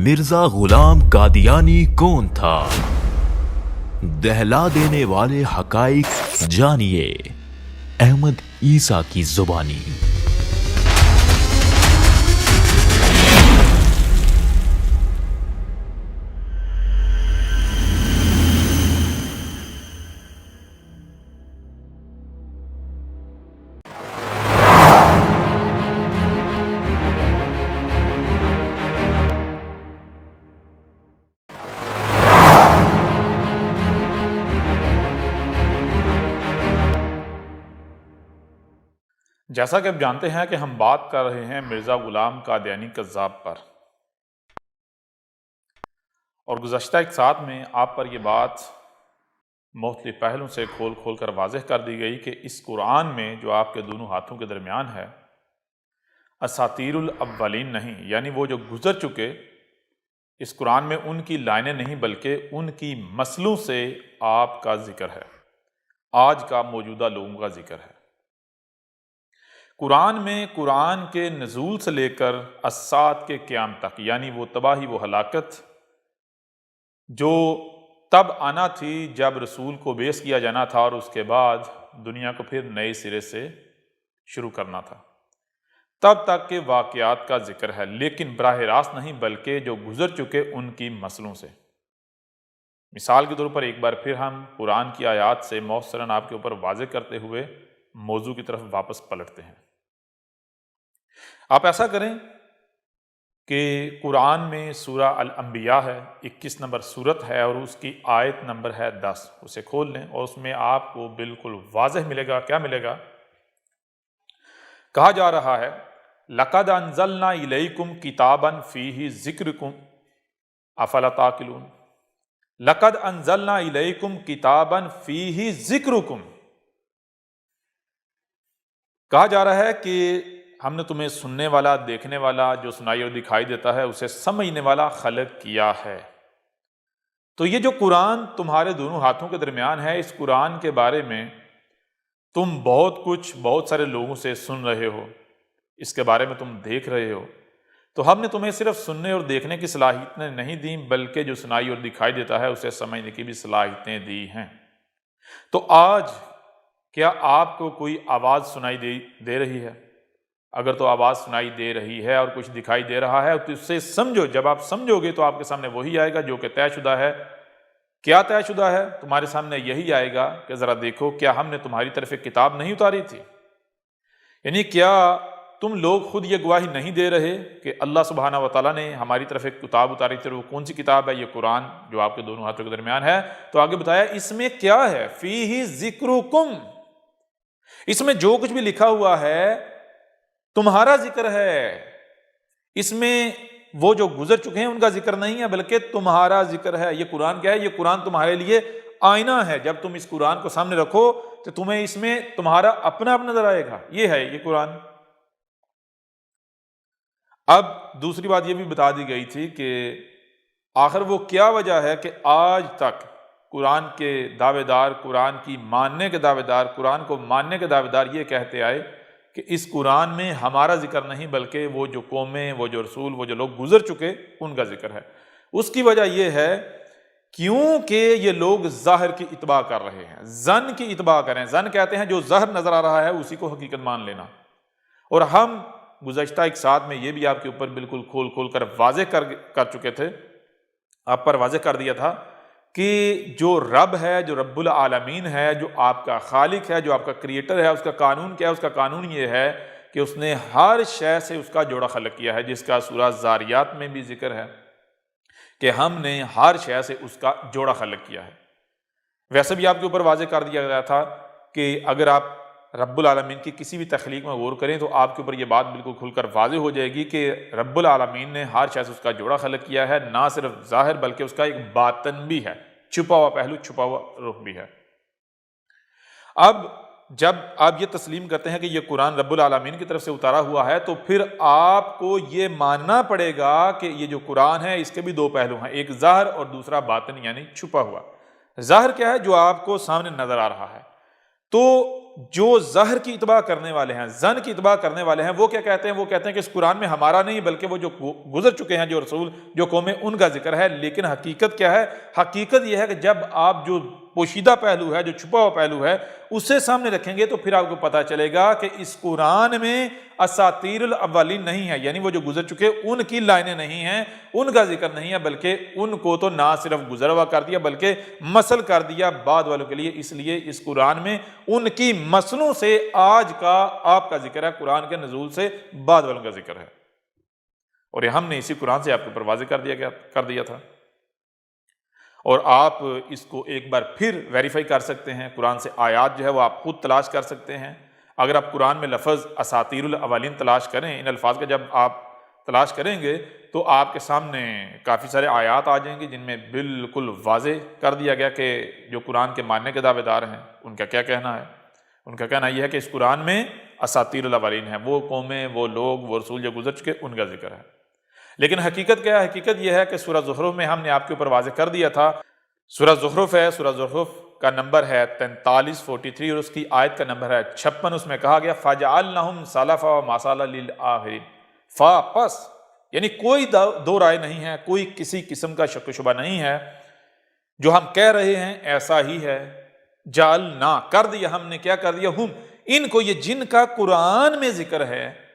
مرزا غلام قادیانی کون تھا؟ دہلا دینے والے حقائق جانیے احمد عیسیٰ کی زبانی۔ جیسا کہ آپ جانتے ہیں کہ ہم بات کر رہے ہیں مرزا غلام قادیانی کذاب پر، اور گزشتہ ایک ساتھ میں آپ پر یہ بات مختلف پہلوں سے کھول کھول کر واضح کر دی گئی کہ اس قرآن میں جو آپ کے دونوں ہاتھوں کے درمیان ہے، اساطیر الاولین نہیں، یعنی وہ جو گزر چکے، اس قرآن میں ان کی لائنیں نہیں بلکہ ان کی مسلوں سے آپ کا ذکر ہے، آج کا موجودہ لوگوں کا ذکر ہے۔ قرآن میں قرآن کے نزول سے لے کر الساعۃ کے قیام تک، یعنی وہ تباہی، وہ ہلاکت جو تب آنا تھی جب رسول کو بیعث کیا جانا تھا، اور اس کے بعد دنیا کو پھر نئے سرے سے شروع کرنا تھا، تب تک کے واقعات کا ذکر ہے، لیکن براہ راست نہیں بلکہ جو گزر چکے ان کی مسلوں سے۔ مثال کے طور پر ایک بار پھر ہم قرآن کی آیات سے موثراً آپ کے اوپر واضح کرتے ہوئے موضوع کی طرف واپس پلٹتے ہیں۔ آپ ایسا کریں کہ قرآن میں سورہ الانبیاء ہے، 21 نمبر سورت ہے، اور اس کی آیت نمبر ہے 10، اسے کھول لیں اور اس میں آپ کو بالکل واضح ملے گا۔ کیا ملے گا؟ کہا جا رہا ہے لَقَدْ أَنزَلْنَا إِلَيْكُمْ كِتَابًا فِيهِ ذِكْرُكُمْ أَفَلَا تَعْقِلُونَ۔ لَقَدْ أَنزَلْنَا إِلَيْكُمْ كِتَابًا فِيهِ ذِكْرُكُمْ۔ کہا جا رہا ہے کہ ہم نے تمہیں سننے والا، دیکھنے والا، جو سنائی اور دکھائی دیتا ہے اسے سمجھنے والا خلق کیا ہے۔ تو یہ جو قرآن تمہارے دونوں ہاتھوں کے درمیان ہے، اس قرآن کے بارے میں تم بہت سارے لوگوں سے سن رہے ہو، اس کے بارے میں تم دیکھ رہے ہو، تو ہم نے تمہیں صرف سننے اور دیکھنے کی صلاحیتیں نہیں دیں بلکہ جو سنائی اور دکھائی دیتا ہے اسے سمجھنے کی بھی صلاحیتیں دی ہیں۔ تو آج کیا آپ کو کوئی آواز سنائی دے رہی ہے؟ اگر تو آواز سنائی دے رہی ہے اور کچھ دکھائی دے رہا ہے تو اس سے سمجھو، جب آپ سمجھو گے تو آپ کے سامنے وہی آئے گا جو کہ طے شدہ ہے۔ کیا طے شدہ ہے؟ تمہارے سامنے یہی آئے گا کہ ذرا دیکھو، کیا ہم نے تمہاری طرف ایک کتاب نہیں اتاری تھی؟ یعنی کیا تم لوگ خود یہ گواہی نہیں دے رہے کہ اللہ سبحانہ و تعالیٰ نے ہماری طرف ایک کتاب اتاری تھی، اور وہ کون سی کتاب ہے؟ یہ قرآن جو آپ کے دونوں ہاتھوں کے درمیان ہے۔ تو آگے بتایا اس میں کیا ہے؟ فیہ ذکرکم، اس میں جو کچھ بھی لکھا ہوا ہے تمہارا ذکر ہے، اس میں وہ جو گزر چکے ہیں ان کا ذکر نہیں ہے بلکہ تمہارا ذکر ہے۔ یہ قرآن کیا ہے؟ یہ قرآن تمہارے لیے آئینہ ہے۔ جب تم اس قرآن کو سامنے رکھو تو تمہیں اس میں تمہارا اپنا نظر آئے گا۔ یہ ہے یہ قرآن۔ اب دوسری بات یہ بھی بتا دی گئی تھی کہ آخر وہ کیا وجہ ہے کہ آج تک قرآن کے دعوے دار، قرآن کی ماننے کے دعوے دار، قرآن کو ماننے کے دعوے دار یہ کہتے آئے کہ اس قرآن میں ہمارا ذکر نہیں بلکہ وہ جو قومیں، وہ جو رسول، وہ جو لوگ گزر چکے ان کا ذکر ہے۔ اس کی وجہ یہ ہے کیونکہ یہ لوگ ظاہر کی اتباع کر رہے ہیں، ظن کی اتباع کریں۔ ظن کہتے ہیں جو ظاہر نظر آ رہا ہے اسی کو حقیقت مان لینا۔ اور ہم گزشتہ ایک ساتھ میں یہ بھی آپ کے اوپر بالکل کھول کھول کر واضح کر چکے تھے، آپ پر واضح کر دیا تھا کہ جو رب ہے، جو رب العالمین ہے، جو آپ کا خالق ہے، جو آپ کا کریٹر ہے، اس کا قانون کیا ہے؟ اس کا قانون یہ ہے کہ اس نے ہر شے سے اس کا جوڑا خلق کیا ہے، جس کا سورہ زاریات میں بھی ذکر ہے کہ ہم نے ہر شے سے اس کا جوڑا خلق کیا ہے۔ ویسے بھی آپ کے اوپر واضح کر دیا گیا تھا کہ اگر آپ رب العالمین کی کسی بھی تخلیق میں غور کریں تو آپ کے اوپر یہ بات بالکل کھل کر واضح ہو جائے گی کہ رب العالمین نے ہر شے سے اس کا جوڑا خلق کیا ہے، نہ صرف ظاہر بلکہ اس کا ایک باطن بھی ہے، چھپا ہوا پہلو، چھپا ہوا رخ بھی ہے۔ اب جب آپ یہ تسلیم کرتے ہیں کہ یہ قرآن رب العالمین کی طرف سے اتارا ہوا ہے تو پھر آپ کو یہ ماننا پڑے گا کہ یہ جو قرآن ہے اس کے بھی دو پہلو ہیں، ایک ظاہر اور دوسرا باطن، یعنی چھپا ہوا۔ ظاہر کیا ہے؟ جو آپ کو سامنے نظر آ رہا ہے۔ تو جو زہر کی اتباع کرنے والے ہیں، زن کی اتباع کرنے والے ہیں، وہ کیا کہتے ہیں؟ وہ کہتے ہیں کہ اس قرآن میں ہمارا نہیں بلکہ وہ جو گزر چکے ہیں جو رسول، جو قومیں، ان کا ذکر ہے۔ لیکن حقیقت کیا ہے؟ حقیقت یہ ہے کہ جب آپ جو پوشیدہ پہلو ہے، جو چھپا ہوا پہلو ہے، اسے سامنے رکھیں گے تو پھر آپ کو پتہ چلے گا کہ اس قرآن میں اساطیر الاولین نہیں ہے، یعنی وہ جو گزر چکے ان کی لائنیں نہیں ہیں، ان کا ذکر نہیں ہے، بلکہ ان کو تو نہ صرف گزر ہوا کر دیا بلکہ مثل کر دیا بعد والوں کے لیے۔ اس لیے اس قرآن میں ان کی مثلوں سے آج کا آپ کا ذکر ہے، قرآن کے نزول سے بعد والوں کا ذکر ہے، اور یہ ہم نے اسی قرآن سے آپ کے اوپر واضح کر دیا تھا۔ اور آپ اس کو ایک بار پھر ویریفائی کر سکتے ہیں، قرآن سے آیات جو ہے وہ آپ خود تلاش کر سکتے ہیں۔ اگر آپ قرآن میں لفظ اساطیر الاولین تلاش کریں، ان الفاظ کا جب آپ تلاش کریں گے تو آپ کے سامنے کافی سارے آیات آ جائیں گے جن میں بالکل واضح کر دیا گیا کہ جو قرآن کے ماننے کے دعوے دار ہیں ان کا کیا کہنا ہے۔ ان کا کہنا یہ ہے کہ اس قرآن میں اساطیر الاولین ہیں، وہ قومیں، وہ لوگ، وہ رسول جو گزر چکے ان کا ذکر ہے۔ لیکن حقیقت کیا ہے؟ حقیقت یہ ہے کہ سورہ زخرف میں ہم نے آپ کے اوپر واضح کر دیا تھا، سورہ زخرف ہے، سورہ زخرف کا نمبر ہے 43 اور اس کی آیت کا نمبر ہے 56۔ اس میں کہا گیا فَجَعَلْنَهُمْ سَلَفًا وَمَثَلًا لِلْآخِرِينَ۔ فا پس یعنی کوئی دو رائے نہیں ہے، کوئی کسی قسم کا شک و شبہ نہیں ہے، جو ہم کہہ رہے ہیں ایسا ہی ہے۔ جعلنا کر دیا ہم نے، کیا کر دیا؟ ہم ان کو، یہ جن کا قرآن میں ذکر ہے،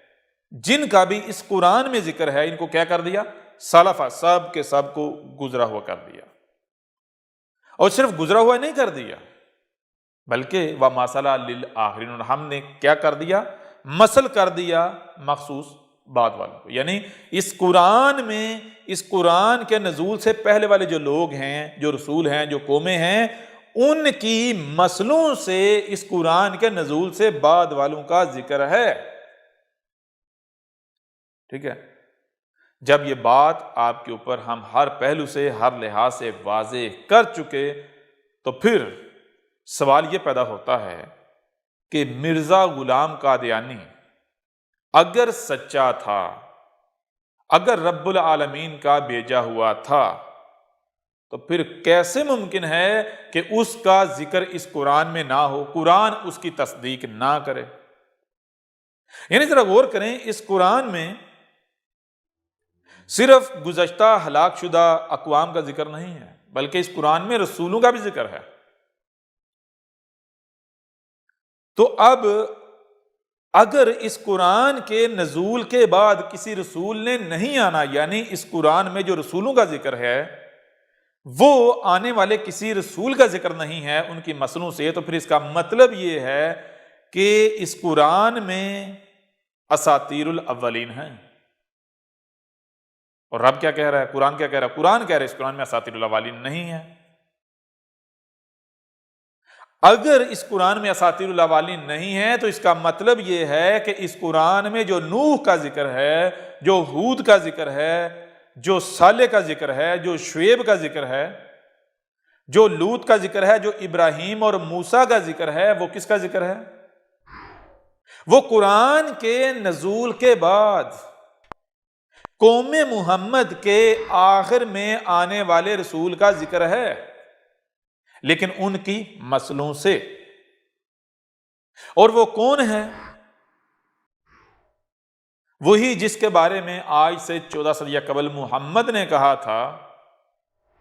جن کا بھی اس قرآن میں ذکر ہے، ان کو کیا کر دیا؟ سلفا، سب کے سب کو گزرا ہوا کر دیا۔ اور صرف گزرا ہوا نہیں کر دیا بلکہ وَمَثَلًا لِلْآخِرِينَ، اور ہم نے کیا کر دیا؟ مثل کر دیا مخصوص بعد والوں کو۔ یعنی اس قرآن میں، اس قرآن کے نزول سے پہلے والے جو لوگ ہیں، جو رسول ہیں، جو قومیں ہیں، ان کی مثلوں سے اس قرآن کے نزول سے بعد والوں کا ذکر ہے۔ ٹھیک ہے؟ جب یہ بات آپ کے اوپر ہم ہر پہلو سے، ہر لحاظ سے واضح کر چکے تو پھر سوال یہ پیدا ہوتا ہے کہ مرزا غلام قادیانی اگر سچا تھا، اگر رب العالمین کا بھیجا ہوا تھا، تو پھر کیسے ممکن ہے کہ اس کا ذکر اس قرآن میں نہ ہو، قرآن اس کی تصدیق نہ کرے؟ یعنی ذرا غور کریں، اس قرآن میں صرف گزشتہ ہلاک شدہ اقوام کا ذکر نہیں ہے بلکہ اس قرآن میں رسولوں کا بھی ذکر ہے۔ تو اب اگر اس قرآن کے نزول کے بعد کسی رسول نے نہیں آنا، یعنی اس قرآن میں جو رسولوں کا ذکر ہے وہ آنے والے کسی رسول کا ذکر نہیں ہے ان کی مثلوں سے، تو پھر اس کا مطلب یہ ہے کہ اس قرآن میں اساطیر الاولین ہیں۔ اور رب کیا کہہ رہا ہے؟ قرآن کیا کہہ رہا ہے؟ قرآن کہہ رہا ہے اس قرآن میں اساطیر الاولین نہیں ہے۔ اگر اس قرآن میں اساطیر الاولین نہیں ہے تو اس کا مطلب یہ ہے کہ اس قرآن میں جو نوح کا ذکر ہے، جو ہود کا ذکر ہے، جو صالح کا ذکر ہے، جو شعیب کا ذکر ہے، جو لوط کا ذکر ہے، جو ابراہیم اور موسیٰ کا ذکر ہے، وہ کس کا ذکر ہے؟ وہ قرآن کے نزول کے بعد قوم محمد کے آخر میں آنے والے رسول کا ذکر ہے، لیکن ان کی مثلوں سے۔ اور وہ کون ہے؟ وہی جس کے بارے میں آج سے 14 صدیہ قبل محمد نے کہا تھا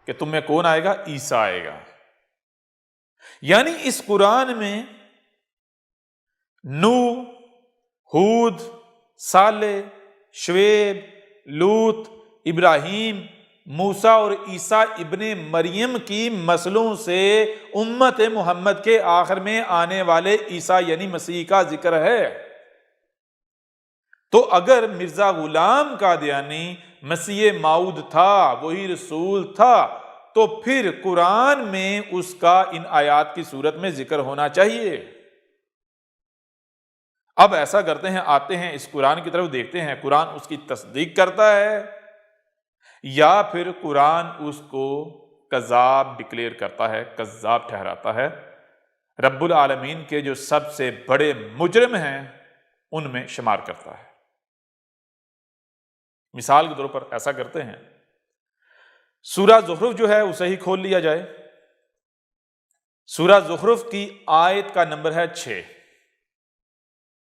کہ تم میں کون آئے گا؟ عیسیٰ آئے گا۔ یعنی اس قرآن میں نوح، ہود، صالح، شعیب، لوط، ابراہیم، موسیٰ اور عیسیٰ ابن مریم کی مثلوں سے امت محمد کے آخر میں آنے والے عیسیٰ یعنی مسیح کا ذکر ہے۔ تو اگر مرزا غلام قادیانی مسیح موعود تھا، وہی رسول تھا، تو پھر قرآن میں اس کا ان آیات کی صورت میں ذکر ہونا چاہیے۔ اب ایسا کرتے ہیں، آتے ہیں اس قرآن کی طرف، دیکھتے ہیں قرآن اس کی تصدیق کرتا ہے یا پھر قرآن اس کو کذاب ڈکلیئر کرتا ہے، کذاب ٹھہراتا ہے۔ رب العالمین کے جو سب سے بڑے مجرم ہیں ان میں شمار کرتا ہے۔ مثال کے طور پر ایسا کرتے ہیں، سورہ زخرف جو ہے اسے ہی کھول لیا جائے۔ سورہ زخرف کی آیت کا نمبر ہے 6۔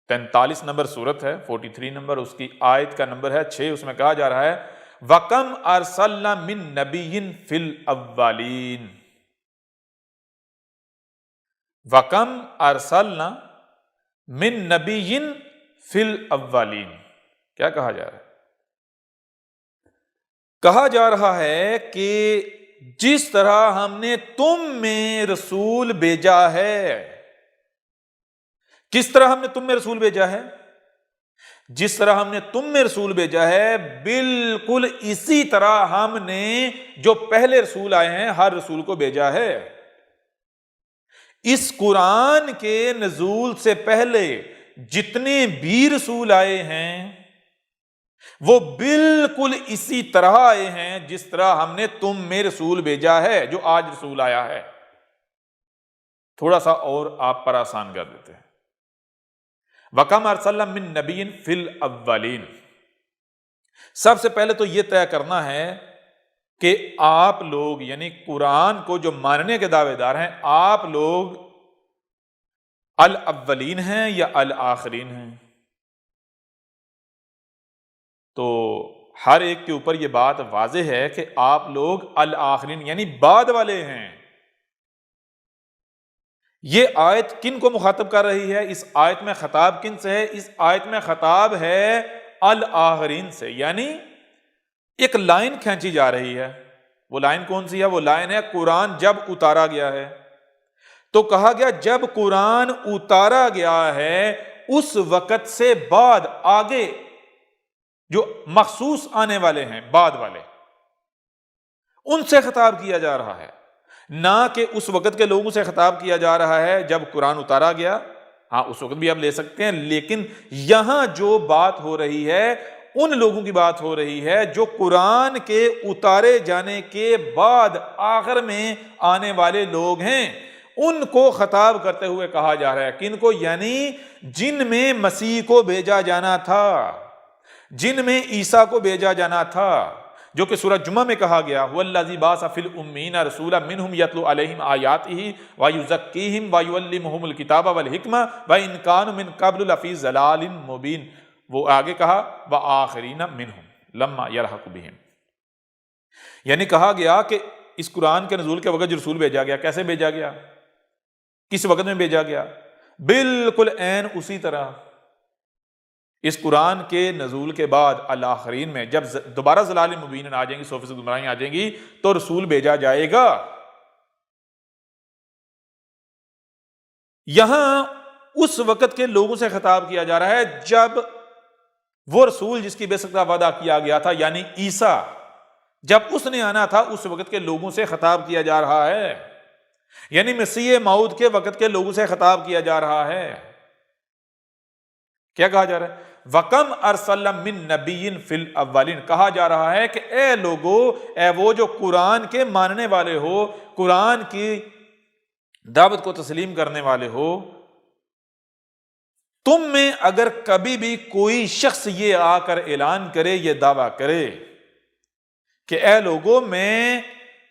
43 نمبر سورت ہے، 43 نمبر، اس کی آیت کا نمبر ہے 6۔ اس میں کہا جا رہا ہے وَكَمْ أَرْسَلْنَا مِن نَبِيٍّ فِي الْأَوَّلِينَ، وَكَمْ أَرْسَلْنَا مِن نَبِيٍّ فِي الْأَوَّلِينَ، کیا کہا جا رہا ہے؟ کہا جا رہا ہے کہ جس طرح ہم نے تم میں رسول بھیجا ہے، کس طرح ہم نے تم میں رسول بھیجا ہے؟ جس طرح ہم نے تم میں رسول بھیجا ہے، بالکل اسی طرح ہم نے جو پہلے رسول آئے ہیں ہر رسول کو بھیجا ہے۔ اس قرآن کے نزول سے پہلے جتنے بھی رسول آئے ہیں وہ بالکل اسی طرح آئے ہیں جس طرح ہم نے تم میں رسول بھیجا ہے، جو آج رسول آیا ہے۔ تھوڑا سا اور آپ پر آسان کر دیتے ہیں، وَكَمْ أَرْسَلْنَا مِن نَبِيٍّ فِي الْأَوَّلِينَ۔ سب سے پہلے تو یہ طے کرنا ہے کہ آپ لوگ، یعنی قرآن کو جو ماننے کے دعوے دار ہیں، آپ لوگ الاولین ہیں یا الآخرین ہیں؟ تو ہر ایک کے اوپر یہ بات واضح ہے کہ آپ لوگ الآخرین یعنی بعد والے ہیں۔ یہ آیت کن کو مخاطب کر رہی ہے؟ اس آیت میں خطاب کن سے ہے؟ اس آیت میں خطاب ہے الآخرین سے، یعنی ایک لائن کھینچی جا رہی ہے۔ وہ لائن کون سی ہے؟ وہ لائن ہے قرآن جب اتارا گیا ہے، تو کہا گیا جب قرآن اتارا گیا ہے اس وقت سے بعد آگے جو مخصوص آنے والے ہیں، بعد والے، ان سے خطاب کیا جا رہا ہے، نہ کہ اس وقت کے لوگوں سے خطاب کیا جا رہا ہے جب قرآن اتارا گیا۔ ہاں اس وقت بھی آپ لے سکتے ہیں، لیکن یہاں جو بات ہو رہی ہے ان لوگوں کی بات ہو رہی ہے جو قرآن کے اتارے جانے کے بعد آخر میں آنے والے لوگ ہیں، ان کو خطاب کرتے ہوئے کہا جا رہا ہے۔ کن کو؟ یعنی جن میں مسیح کو بھیجا جانا تھا، جن میں عیسیٰ کو بھیجا جانا تھا، جو کہ سورہ جمعہ میں کہا گیا هو الذی بعث فی الامین رسولا منہم یتلو علیہم آیاتہ ویزکیہم ویعلمہم الکتاب والحکمہ وان کانوا من قبل لفی ضلال مبین۔ وہ آگے کہا وآخرین منہم لما یلحق بہم، یعنی کہا گیا کہ اس قرآن کے نزول کے وقت جو رسول بھیجا گیا، کیسے بھیجا گیا، کس وقت میں بھیجا گیا؟ بالکل عین اسی طرح اس قرآن کے نزول کے بعد الآخرین میں جب دوبارہ ضلال مبین آ جائیں گی، 100% گمراہیاں آ جائیں گی، تو رسول بھیجا جائے گا۔ یہاں اس وقت کے لوگوں سے خطاب کیا جا رہا ہے جب وہ رسول جس کی بعثت کا وعدہ کیا گیا تھا یعنی عیسیٰ، جب اس نے آنا تھا اس وقت کے لوگوں سے خطاب کیا جا رہا ہے، یعنی مسیح موعود کے وقت کے لوگوں سے خطاب کیا جا رہا ہے۔ کیا کہا جا رہا ہے؟ وَكَمْ أَرْسَلْنَا مِن نَبِيٍّ فِي الْأَوَّلِينَ، کہا جا رہا ہے کہ اے لوگو، اے وہ جو قرآن کے ماننے والے ہو، قرآن کی دعوت کو تسلیم کرنے والے ہو، تم میں اگر کبھی بھی کوئی شخص یہ آ کر اعلان کرے، یہ دعویٰ کرے کہ اے لوگو میں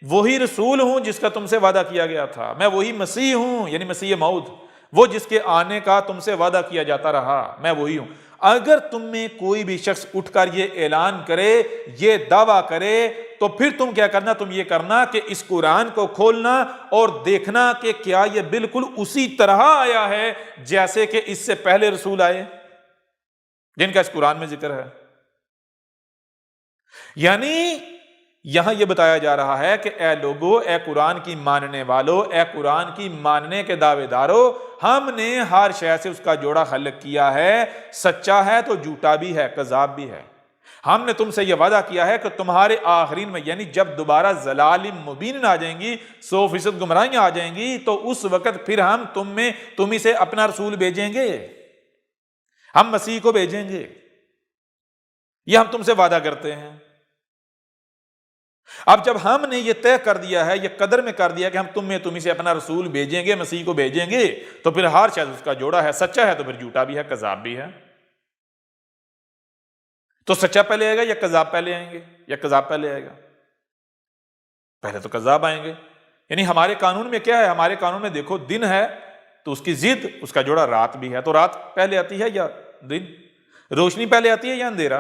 وہی رسول ہوں جس کا تم سے وعدہ کیا گیا تھا، میں وہی مسیح ہوں یعنی مسیح موعود، وہ جس کے آنے کا تم سے وعدہ کیا جاتا رہا، میں وہی ہوں، اگر تم میں کوئی بھی شخص اٹھ کر یہ اعلان کرے، یہ دعویٰ کرے، تو پھر تم کیا کرنا؟ تم یہ کرنا کہ اس قرآن کو کھولنا اور دیکھنا کہ کیا یہ بالکل اسی طرح آیا ہے جیسے کہ اس سے پہلے رسول آئے جن کا اس قرآن میں ذکر ہے۔ یعنی یہاں یہ بتایا جا رہا ہے کہ اے لوگو، اے قرآن کی ماننے والو، اے قرآن کی ماننے کے دعوے دارو، ہم نے ہر شے سے اس کا جوڑا خلق کیا ہے، سچا ہے تو جھوٹا بھی ہے، کذاب بھی ہے۔ ہم نے تم سے یہ وعدہ کیا ہے کہ تمہارے آخرین میں یعنی جب دوبارہ ضلال مبین آ جائیں گی، 100% گمراہیاں آ جائیں گی، تو اس وقت پھر ہم تم ہی سے اپنا رسول بھیجیں گے، ہم مسیح کو بھیجیں گے، یہ ہم تم سے وعدہ کرتے ہیں۔ اب جب ہم نے یہ طے کر دیا ہے، یہ قدر میں کر دیا کہ ہم تمہیں سے اپنا رسول بھیجیں گے، مسیح کو بھیجیں گے، تو پھر ہر شاید اس کا جوڑا ہے، سچا ہے تو پھر جھوٹا بھی ہے، کذاب بھی ہے۔ تو سچا پہلے آئے گا یا کذاب پہلے آئیں گے؟ یا کذاب پہلے آئے گا؟ پہلے تو کذاب آئیں گے۔ یعنی ہمارے قانون میں کیا ہے؟ ہمارے قانون میں دیکھو، دن ہے تو اس کی ضد، اس کا جوڑا رات بھی ہے، تو رات پہلے آتی ہے یا دن؟ روشنی پہلے آتی ہے یا اندھیرا؟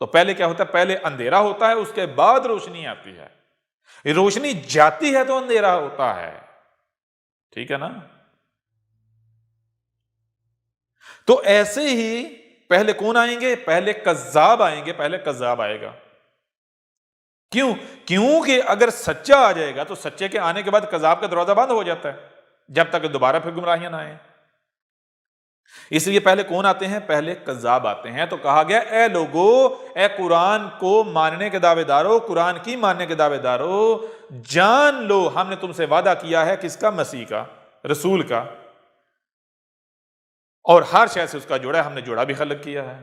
تو پہلے کیا ہوتا ہے؟ پہلے اندھیرا ہوتا ہے، اس کے بعد روشنی آتی ہے۔ روشنی جاتی ہے تو اندھیرا ہوتا ہے، ٹھیک ہے نا؟ تو ایسے ہی پہلے کون آئیں گے؟ پہلے کذاب آئیں گے، پہلے کذاب آئے گا۔ کیوں؟ کیونکہ اگر سچا آ جائے گا تو سچے کے آنے کے بعد کذاب کا دروازہ بند ہو جاتا ہے، جب تک دوبارہ پھر گمراہیاں نہ آئیں۔ اس لیے پہلے کون آتے ہیں؟ پہلے کذاب آتے ہیں۔ تو کہا گیا اے لوگو، اے قرآن کو ماننے کے دعوے دارو، قرآن کی ماننے کے دعوے دارو، جان لو ہم نے تم سے وعدہ کیا ہے کس کا؟ مسیح کا، رسول کا، اور ہر شے سے اس کا جوڑا ہے، ہم نے جوڑا بھی خلق کیا ہے۔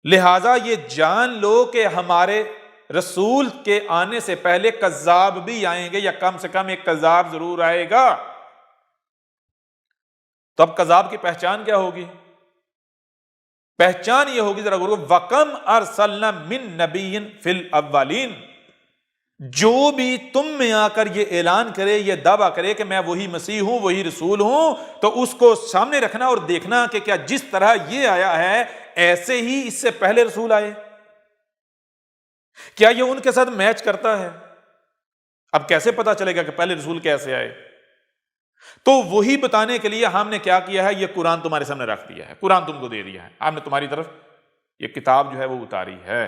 لہٰذا یہ جان لو کہ ہمارے رسول کے آنے سے پہلے کذاب بھی آئیں گے، یا کم سے کم ایک کذاب ضرور آئے گا۔ تو اب کذاب کی پہچان کیا ہوگی؟ پہچان یہ ہوگی، ذرا غور، وَكَمْ أَرْسَلْنَا مِن نَبِيٍّ فِي الْأَوَّلِينَ، جو بھی تم میں آ کر یہ اعلان کرے، یہ دعویٰ کرے کہ میں وہی مسیح ہوں، وہی رسول ہوں، تو اس کو سامنے رکھنا اور دیکھنا کہ کیا جس طرح یہ آیا ہے ایسے ہی اس سے پہلے رسول آئے، کیا یہ ان کے ساتھ میچ کرتا ہے؟ اب کیسے پتا چلے گا کہ پہلے رسول کیسے آئے؟ تو وہی بتانے کے لیے ہم نے کیا کیا ہے؟ یہ قرآن تمہارے سامنے رکھ دیا ہے، قرآن تم کو دے دیا ہے، ہم نے تمہاری طرف یہ کتاب جو ہے وہ اتاری ہے۔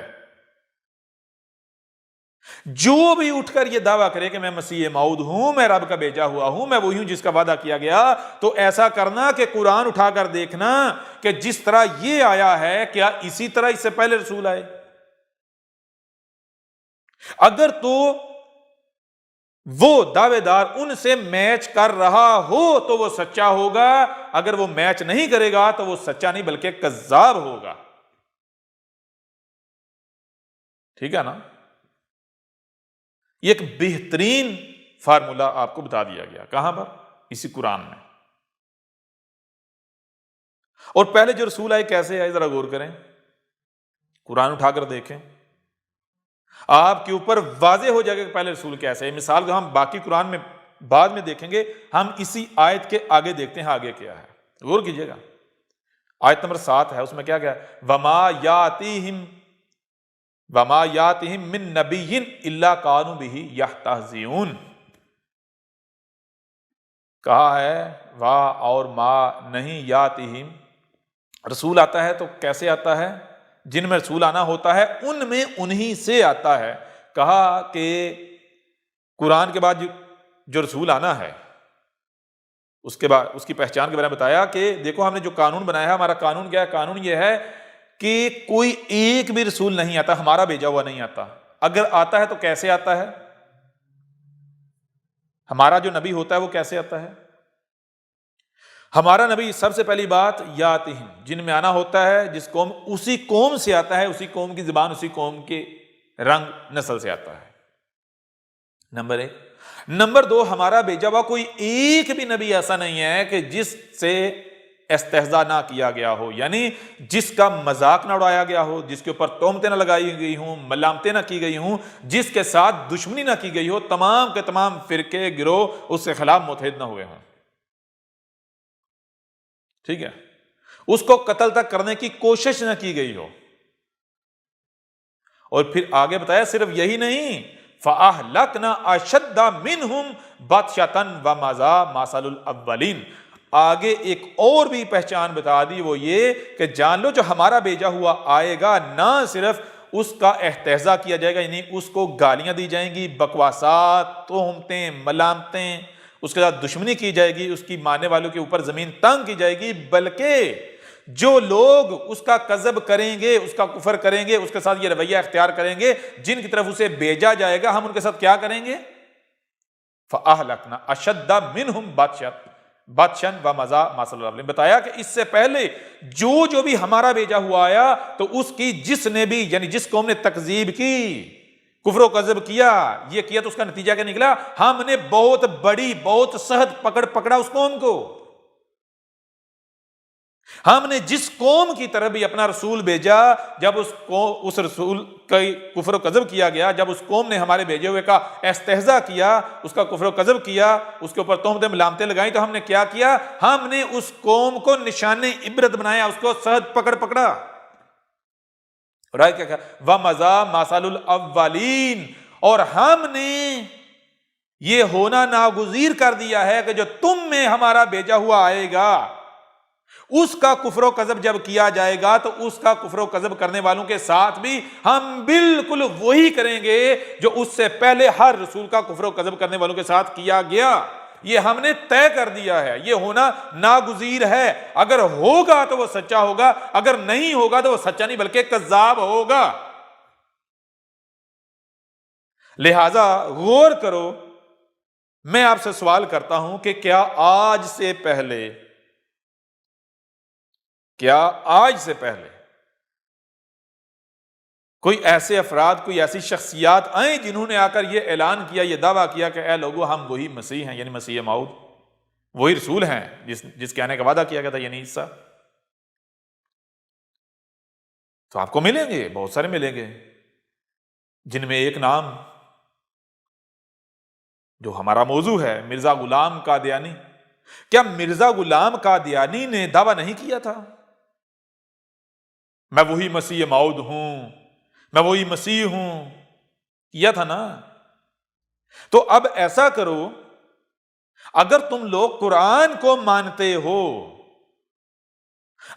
جو بھی اٹھ کر یہ دعویٰ کرے کہ میں مسیح موعود ہوں، میں رب کا بھیجا ہوا ہوں، میں وہی ہوں جس کا وعدہ کیا گیا، تو ایسا کرنا کہ قرآن اٹھا کر دیکھنا کہ جس طرح یہ آیا ہے کیا اسی طرح اس سے پہلے رسول آئے۔ اگر تو وہ دعوے دار ان سے میچ کر رہا ہو تو وہ سچا ہوگا، اگر وہ میچ نہیں کرے گا تو وہ سچا نہیں بلکہ کذاب ہوگا، ٹھیک ہے نا؟ یہ ایک بہترین فارمولا آپ کو بتا دیا گیا، کہاں پر؟ اسی قرآن میں۔ اور پہلے جو رسول آئے کیسے آئے؟ ذرا غور کریں، قرآن اٹھا کر دیکھیں، آپ کے اوپر واضح ہو جائے گا کہ پہلے رسول کیسے ہے۔ مثال کو ہم باقی قرآن میں بعد میں دیکھیں گے، ہم اسی آیت کے آگے دیکھتے ہیں آگے کیا ہے، غور کیجئے گا۔ آیت نمبر 7 ہے، اس میں کیا وَمَا يَأْتِهِم مِّن نَبِيٍّ إِلَّا كَانُوا بِهِ يَسْتَهْزِئُونَ، کہا ہے اور ما نہیں، یاتہم رسول آتا ہے تو کیسے آتا ہے؟ جن میں رسول آنا ہوتا ہے ان میں انہی سے آتا ہے۔ کہا کہ قرآن کے بعد جو رسول آنا ہے اس کے بعد اس کی پہچان کے بارے میں بتایا کہ دیکھو ہم نے جو قانون بنایا ہے، ہمارا قانون کیا ہے؟ قانون یہ ہے کہ کوئی ایک بھی رسول نہیں آتا، ہمارا بھیجا ہوا نہیں آتا، اگر آتا ہے تو کیسے آتا ہے؟ ہمارا جو نبی ہوتا ہے وہ کیسے آتا ہے؟ ہمارا نبی سب سے پہلی بات یاتہم، جن میں آنا ہوتا ہے، جس قوم، اسی قوم سے آتا ہے، اسی قوم کی زبان، اسی قوم کے رنگ نسل سے آتا ہے، نمبر 1۔ نمبر 2، ہمارا بھیجا ہوا کوئی ایک بھی نبی ایسا نہیں ہے کہ جس سے استہزاء نہ کیا گیا ہو، یعنی جس کا مذاق نہ اڑایا گیا ہو، جس کے اوپر تہمتیں نہ لگائی گئی ہوں، ملامتیں نہ کی گئی ہوں، جس کے ساتھ دشمنی نہ کی گئی ہو، تمام کے تمام فرقے گروہ اس کے خلاف متحد نہ ہوئے ہوں، ٹھیک ہے، اس کو قتل تک کرنے کی کوشش نہ کی گئی ہو۔ اور پھر آگے بتایا صرف یہی نہیں، فَأَهْلَكْنَا أَشَدَّ مِنْهُمْ بَطْشَةً وَمَضَىٰ مَثَلُ الْأَوَّلِينَ، آگے ایک اور بھی پہچان بتا دی، وہ یہ کہ جان لو جو ہمارا بھیجا ہوا آئے گا، نہ صرف اس کا استہزاء کیا جائے گا، یعنی اس کو گالیاں دی جائیں گی، بکواسات، تہمتیں، ملامتیں، اس کے ساتھ دشمنی کی جائے گی، اس کی ماننے والوں کے اوپر زمین تنگ کی جائے گی، بلکہ جو لوگ اس کا کذب کریں گے، اس کا کفر کریں گے، اس کے ساتھ یہ رویہ اختیار کریں گے جن کی طرف اسے بھیجا جائے گا، ہم ان کے ساتھ کیا کریں گے؟ فَأَهْلَكْنَا أَشَدَّ مِنْهُمْ بَطْشًا وَمَضَىٰ مَثَلُ الْأَوَّلِينَ، بتایا کہ اس سے پہلے جو بھی ہمارا بھیجا ہوا آیا تو اس کی جس نے بھی، یعنی جس قوم نے تکذیب کی، کفر و کذب کیا، یہ کیا، تو اس کا نتیجہ کیا نکلا؟ ہم نے بہت بڑی، بہت سخت پکڑا اس قوم کو۔ ہم نے جس قوم کی طرف بھی اپنا رسول بھیجا، جب اس رسول کا کفر و کذب کیا گیا، جب اس قوم نے ہمارے بھیجے ہوئے کا استہزاء کیا، اس کا کفر و کذب کیا، اس کے اوپر تہمتیں ملامتیں لگائیں، تو ہم نے کیا کیا؟ ہم نے اس قوم کو نشان عبرت بنایا، اس کو سخت پکڑا۔ اور آگے کیا کہا؟ وَمَضَىٰ مَثَلُ الْأَوَّلِينَ، اور ہم نے یہ ہونا ناگزیر کر دیا ہے کہ جو تم میں ہمارا بھیجا ہوا آئے گا، اس کا کفر و کذب جب کیا جائے گا تو اس کا کفر و کذب کرنے والوں کے ساتھ بھی ہم بالکل وہی کریں گے جو اس سے پہلے ہر رسول کا کفر و کذب کرنے والوں کے ساتھ کیا گیا۔ یہ ہم نے طے کر دیا ہے، یہ ہونا ناگزیر ہے۔ اگر ہوگا تو وہ سچا ہوگا، اگر نہیں ہوگا تو وہ سچا نہیں بلکہ کذاب ہوگا۔ لہذا غور کرو، میں آپ سے سوال کرتا ہوں کہ کیا آج سے پہلے کوئی ایسے افراد، کوئی ایسی شخصیات آئیں جنہوں نے آ کر یہ اعلان کیا، یہ دعویٰ کیا کہ اے لوگو ہم وہی مسیح ہیں، یعنی مسیح موعود، وہی رسول ہیں جس کے آنے کا وعدہ کیا گیا تھا، یعنی عیسیٰ؟ تو آپ کو ملیں گے، بہت سارے ملیں گے، جن میں ایک نام جو ہمارا موضوع ہے، مرزا غلام قادیانی۔ کیا مرزا غلام قادیانی نے دعویٰ نہیں کیا تھا میں وہی مسیح موعود ہوں، میں وہی مسیح ہوں؟ کیا تھا نا۔ تو اب ایسا کرو، اگر تم لوگ قرآن کو مانتے ہو،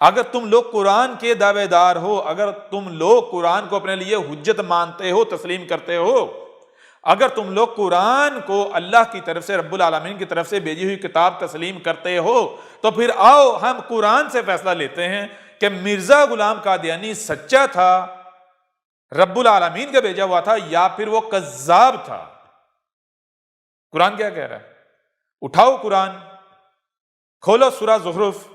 اگر تم لوگ قرآن کے دعوے دار ہو، اگر تم لوگ قرآن کو اپنے لیے حجت مانتے ہو، تسلیم کرتے ہو، اگر تم لوگ قرآن کو اللہ کی طرف سے، رب العالمین کی طرف سے بھیجی ہوئی کتاب تسلیم کرتے ہو، تو پھر آؤ ہم قرآن سے فیصلہ لیتے ہیں کہ مرزا غلام قادیانی سچا تھا، رب العالمین کا بھیجا ہوا تھا، یا پھر وہ کذاب تھا۔ قرآن کیا کہہ رہا ہے؟ اٹھاؤ قرآن، کھولو سورہ زخرف،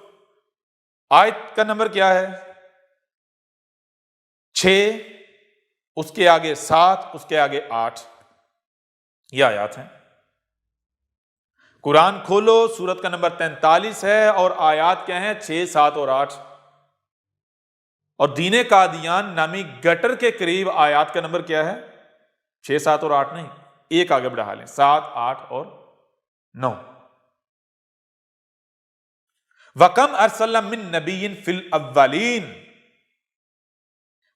آیت کا نمبر کیا ہے؟ 6، اس کے آگے 7، اس کے آگے 8، یہ آیات ہیں۔ قرآن کھولو، سورت کا نمبر 43 ہے، اور آیات کیا ہیں؟ 6، 7 اور 8۔ اور دین قادیان نامی گٹر کے قریب آیات کا نمبر کیا ہے؟ 6، 7 اور 8 نہیں، ایک آگے بڑھا لیں، 7، 8 اور 9۔ وَكَمْ أَرْسَلْنَا مِن نَبِيٍّ فِي الْأَوَّلِينَ۔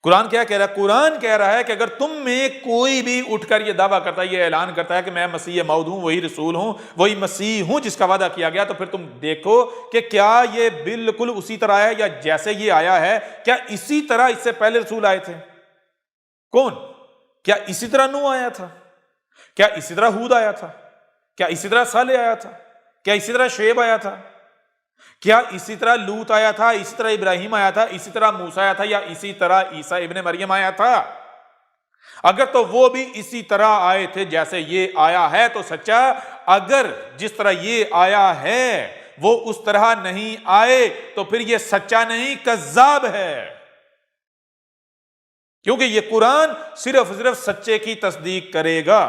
قرآن کیا کہہ رہا ہے؟ قرآن کہہ رہا ہے کہ اگر تم میں کوئی بھی اٹھ کر یہ دعویٰ کرتا ہے، یہ اعلان کرتا ہے کہ میں مسیح موعود ہوں، وہی رسول ہوں، وہی مسیح ہوں جس کا وعدہ کیا گیا، تو پھر تم دیکھو کہ کیا یہ بالکل اسی طرح ہے، یا جیسے یہ آیا ہے، کیا اسی طرح اس سے پہلے رسول آئے تھے؟ کون؟ کیا اسی طرح نوح آیا تھا؟ کیا اسی طرح ہود آیا تھا؟ کیا اسی طرح صالح آیا تھا؟ کیا اسی طرح شعیب آیا تھا؟ کیا اسی طرح لوط آیا تھا؟ اسی طرح ابراہیم آیا تھا؟ اسی طرح موسیٰ آیا تھا؟ یا اسی طرح عیسیٰ ابن مریم آیا تھا؟ اگر تو وہ بھی اسی طرح آئے تھے جیسے یہ آیا ہے تو سچا، اگر جس طرح یہ آیا ہے وہ اس طرح نہیں آئے تو پھر یہ سچا نہیں، کذاب ہے، کیونکہ یہ قرآن صرف سچے کی تصدیق کرے گا۔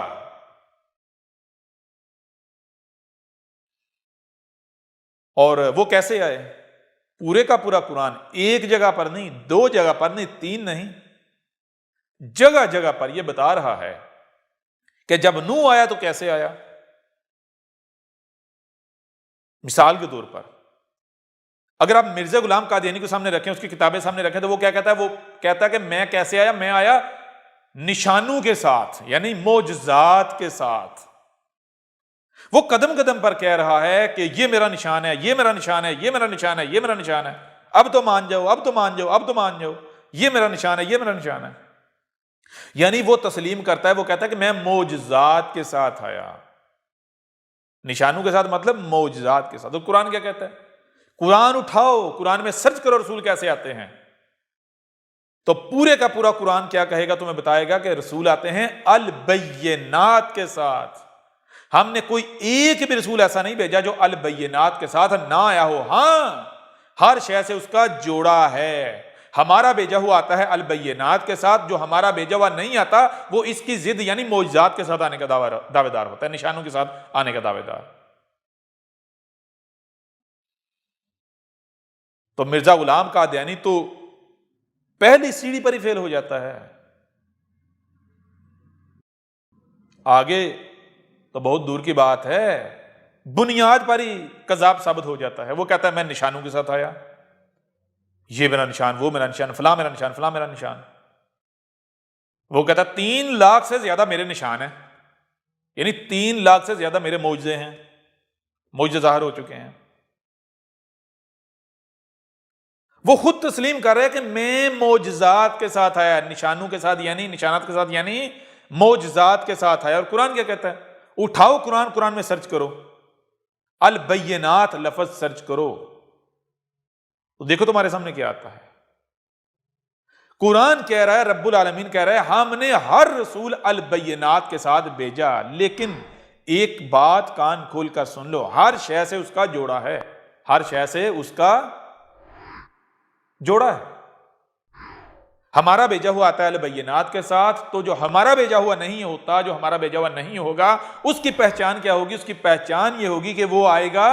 اور وہ کیسے آئے؟ پورے کا پورا قرآن ایک جگہ پر نہیں، 2 جگہ پر نہیں، 3 نہیں، جگہ جگہ پر یہ بتا رہا ہے کہ جب نوح آیا تو کیسے آیا۔ مثال کے طور پر اگر آپ مرزا غلام قادیانی کو سامنے رکھیں، اس کی کتابیں سامنے رکھیں، تو وہ کیا کہتا ہے؟ وہ کہتا ہے کہ میں کیسے آیا؟ میں آیا نشانوں کے ساتھ، یعنی معجزات کے ساتھ۔ وہ قدم قدم پر کہہ رہا ہے کہ یہ میرا نشان ہے، یہ میرا نشان ہے، یہ میرا نشان ہے، یہ میرا نشان ہے، اب تو مان جاؤ، اب تو مان جاؤ، اب تو مان جاؤ، یہ میرا نشان ہے، یہ میرا نشان ہے۔ یعنی وہ تسلیم کرتا ہے، وہ کہتا ہے کہ میں معجزات کے ساتھ آیا۔ نشانوں کے ساتھ مطلب معجزات کے ساتھ۔ تو قرآن کیا کہتا ہے؟ قرآن اٹھاؤ، قرآن میں سرچ کرو رسول کیسے آتے ہیں، تو پورے کا پورا قرآن کیا کہے گا؟ تمہیں بتائے گا کہ رسول آتے ہیں البینات کے ساتھ۔ ہم نے کوئی ایک بھی رسول ایسا نہیں بھیجا جو البینات کے ساتھ نہ آیا ہو۔ ہاں، ہر شے سے اس کا جوڑا ہے۔ ہمارا بھیجا ہوا آتا ہے البینات کے ساتھ، جو ہمارا بھیجا ہوا نہیں آتا وہ اس کی ضد یعنی معجزات کے ساتھ آنے کا دعوے دار ہوتا ہے، نشانوں کے ساتھ آنے کا دعوے دار۔ تو مرزا غلام قادیانی تو پہلی سیڑھی پر ہی فیل ہو جاتا ہے، آگے تو بہت دور کی بات ہے، بنیاد پر ہی کذاب ثابت ہو جاتا ہے۔ وہ کہتا ہے میں نشانوں کے ساتھ آیا، یہ میرا نشان، وہ میرا نشان، فلاں میرا نشان، فلاں میرا نشان۔ وہ کہتا ہے 3 لاکھ سے زیادہ میرے نشان ہیں، یعنی 3 لاکھ سے زیادہ میرے معجزے ہیں، معجزے ظاہر ہو چکے ہیں۔ وہ خود تسلیم کر رہے ہیں کہ میں معجزات کے ساتھ آیا، نشانوں کے ساتھ یعنی نشانات کے ساتھ یعنی معجزات کے ساتھ آیا۔ اور قرآن کیا کہتا ہے؟ اٹھاؤ قرآن میں سرچ کرو، البینات لفظ سرچ کرو تو دیکھو تمہارے سامنے کیا آتا ہے۔ قرآن کہہ رہا ہے، رب العالمین کہہ رہا ہے ہم نے ہر رسول البینات کے ساتھ بھیجا، لیکن ایک بات کان کھول کر سن لو، ہر شے سے اس کا جوڑا ہے، ہر شے سے اس کا جوڑا ہے۔ ہمارا بھیجا ہوا آتا ہے البینات کے ساتھ، تو جو ہمارا بھیجا ہوا نہیں ہوتا، جو ہمارا بھیجا ہوا نہیں ہوگا، اس کی پہچان کیا ہوگی؟ اس کی پہچان یہ ہوگی کہ وہ آئے گا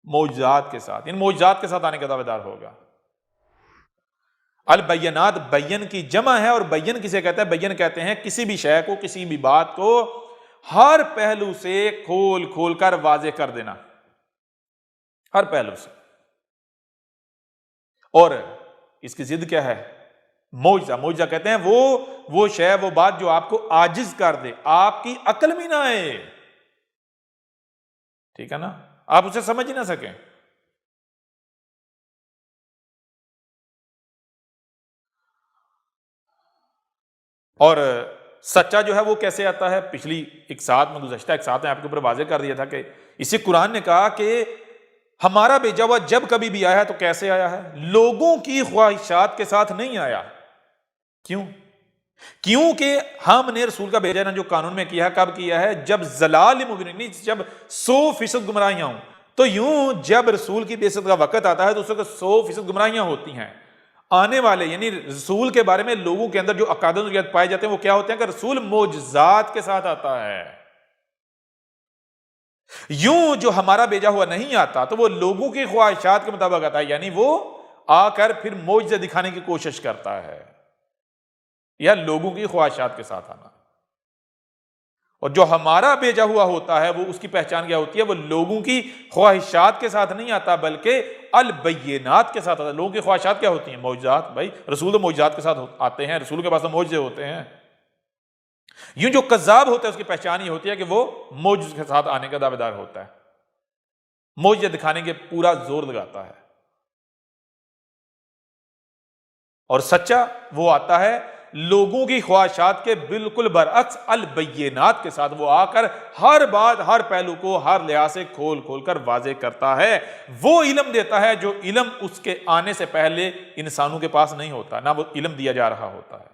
معجزات کے ساتھ، یعنی معجزات کے ساتھ آنے کا دعویٰ دار ہوگا۔ البینات بین کی جمع ہے، اور بین کسے کہتے ہیں؟ بین کہتے ہیں کسی بھی شے کو، کسی بھی بات کو ہر پہلو سے کھول کھول کر واضح کر دینا، ہر پہلو سے۔ اور اس کی ضد کیا ہے؟ معجزہ۔ معجزہ کہتے ہیں وہ شے، وہ بات جو آپ کو عاجز کر دے، آپ کی عقل میں نہ آئے، ٹھیک ہے نا، آپ اسے سمجھ ہی نہ سکیں۔ اور سچا جو ہے وہ کیسے آتا ہے؟ پچھلی گزشتہ ایک ساتھ میں آپ کے اوپر واضح کر دیا تھا کہ اسی قرآن نے کہا کہ ہمارا بھیجا ہوا جب کبھی بھی آیا ہے تو کیسے آیا ہے؟ لوگوں کی خواہشات کے ساتھ نہیں آیا۔ کیونکہ ہم نے رسول کا بھیجا نا جو قانون میں کیا ہے، کب کیا ہے؟ جب ضلال مبین، جب 100% گمراہیاں ہوں۔ تو یوں جب رسول کی بعثت کا وقت آتا ہے تو اس وقت 100% گمراہیاں ہوتی ہیں۔ آنے والے یعنی رسول کے بارے میں لوگوں کے اندر جو عقائد پائے جاتے ہیں وہ کیا ہوتے ہیں کہ رسول معجزات کے ساتھ آتا ہے۔ یوں جو ہمارا بھیجا ہوا نہیں آتا تو وہ لوگوں کی خواہشات کے مطابق آتا ہے، یعنی وہ آ کر پھر معجزے دکھانے کی کوشش کرتا ہے، یا لوگوں کی خواہشات کے ساتھ آنا۔ اور جو ہمارا بھیجا ہوا ہوتا ہے وہ اس کی پہچان کیا ہوتی ہے؟ وہ لوگوں کی خواہشات کے ساتھ نہیں آتا بلکہ البینات کے ساتھ آتا ہے۔ لوگوں کی خواہشات کیا ہوتی ہیں؟ معجزات۔ بھائی رسول تو معجزات کے ساتھ آتے ہیں، رسول کے پاس تو معجزے ہوتے ہیں۔ یوں جو کذاب ہوتا ہے اس کی پہچان یہ ہوتی ہے کہ وہ معجزے کے ساتھ آنے کا دعویدار ہوتا ہے، معجزے دکھانے کے پورا زور لگاتا ہے۔ اور سچا وہ آتا ہے لوگوں کی خواہشات کے بالکل برعکس البینات کے ساتھ، وہ آ کر ہر بات، ہر پہلو کو ہر لحاظ سے کھول کھول کر واضح کرتا ہے۔ وہ علم دیتا ہے جو علم اس کے آنے سے پہلے انسانوں کے پاس نہیں ہوتا، نہ وہ علم دیا جا رہا ہوتا ہے،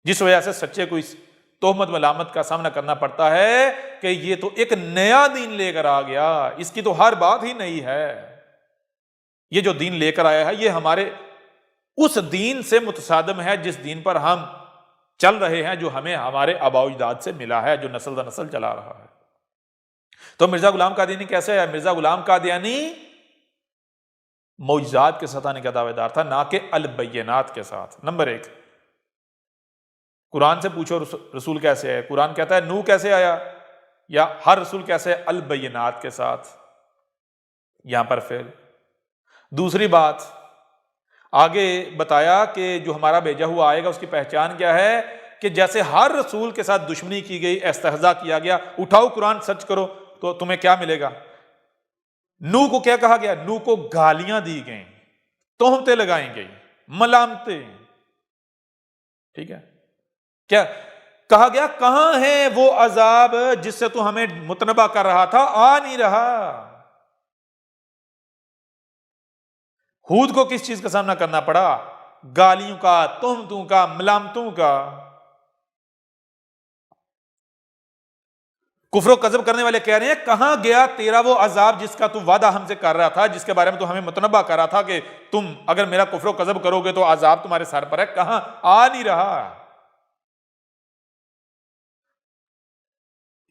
جس وجہ سے سچے کو اس تہمت ملامت کا سامنا کرنا پڑتا ہے کہ یہ تو ایک نیا دین لے کر آ گیا، اس کی تو ہر بات ہی نئی ہے، یہ جو دین لے کر آیا ہے یہ ہمارے اس دین سے متصادم ہے جس دین پر ہم چل رہے ہیں، جو ہمیں ہمارے آباء و اجداد سے ملا ہے، جو نسل در نسل چلا رہا ہے۔ تو مرزا غلام قادیانی کیسے ہے؟ مرزا غلام قادیانی معجزات کے ساتھ آنے کا دعوے دار تھا، نہ کہ البینات کے ساتھ۔ نمبر 1، قرآن سے پوچھو رسول کیسے ہے؟ قرآن کہتا ہے نوح کیسے آیا، یا ہر رسول کیسے ہے؟ البینات کے ساتھ، یہاں پر فعل۔ دوسری بات آگے بتایا کہ جو ہمارا بھیجا ہوا آئے گا اس کی پہچان کیا ہے؟ کہ جیسے ہر رسول کے ساتھ دشمنی کی گئی، استہزاء کیا گیا، اٹھاؤ قرآن سرچ کرو تو تمہیں کیا ملے گا؟ نوح کو کیا کہا گیا؟ نوح کو گالیاں دی گئیں، تہمتیں لگائیں گئی، ملامتیں، ٹھیک ہے؟ کیا کہا گیا؟ کہاں ہے وہ عذاب جس سے تو ہمیں متنبہ کر رہا تھا؟ آ نہیں رہا۔ ہود کو کس چیز کا سامنا کرنا پڑا؟ گالیوں کا، تہمتوں کا، ملامتوں کا۔ کفر و کذب کرنے والے کہہ رہے ہیں کہاں گیا تیرا وہ عذاب جس کا تو وعدہ ہم سے کر رہا تھا، جس کے بارے میں تو ہمیں متنبہ کر رہا تھا کہ تم اگر میرا کفر و کذب کرو گے تو عذاب تمہارے سر پر ہے، کہاں؟ آ نہیں رہا۔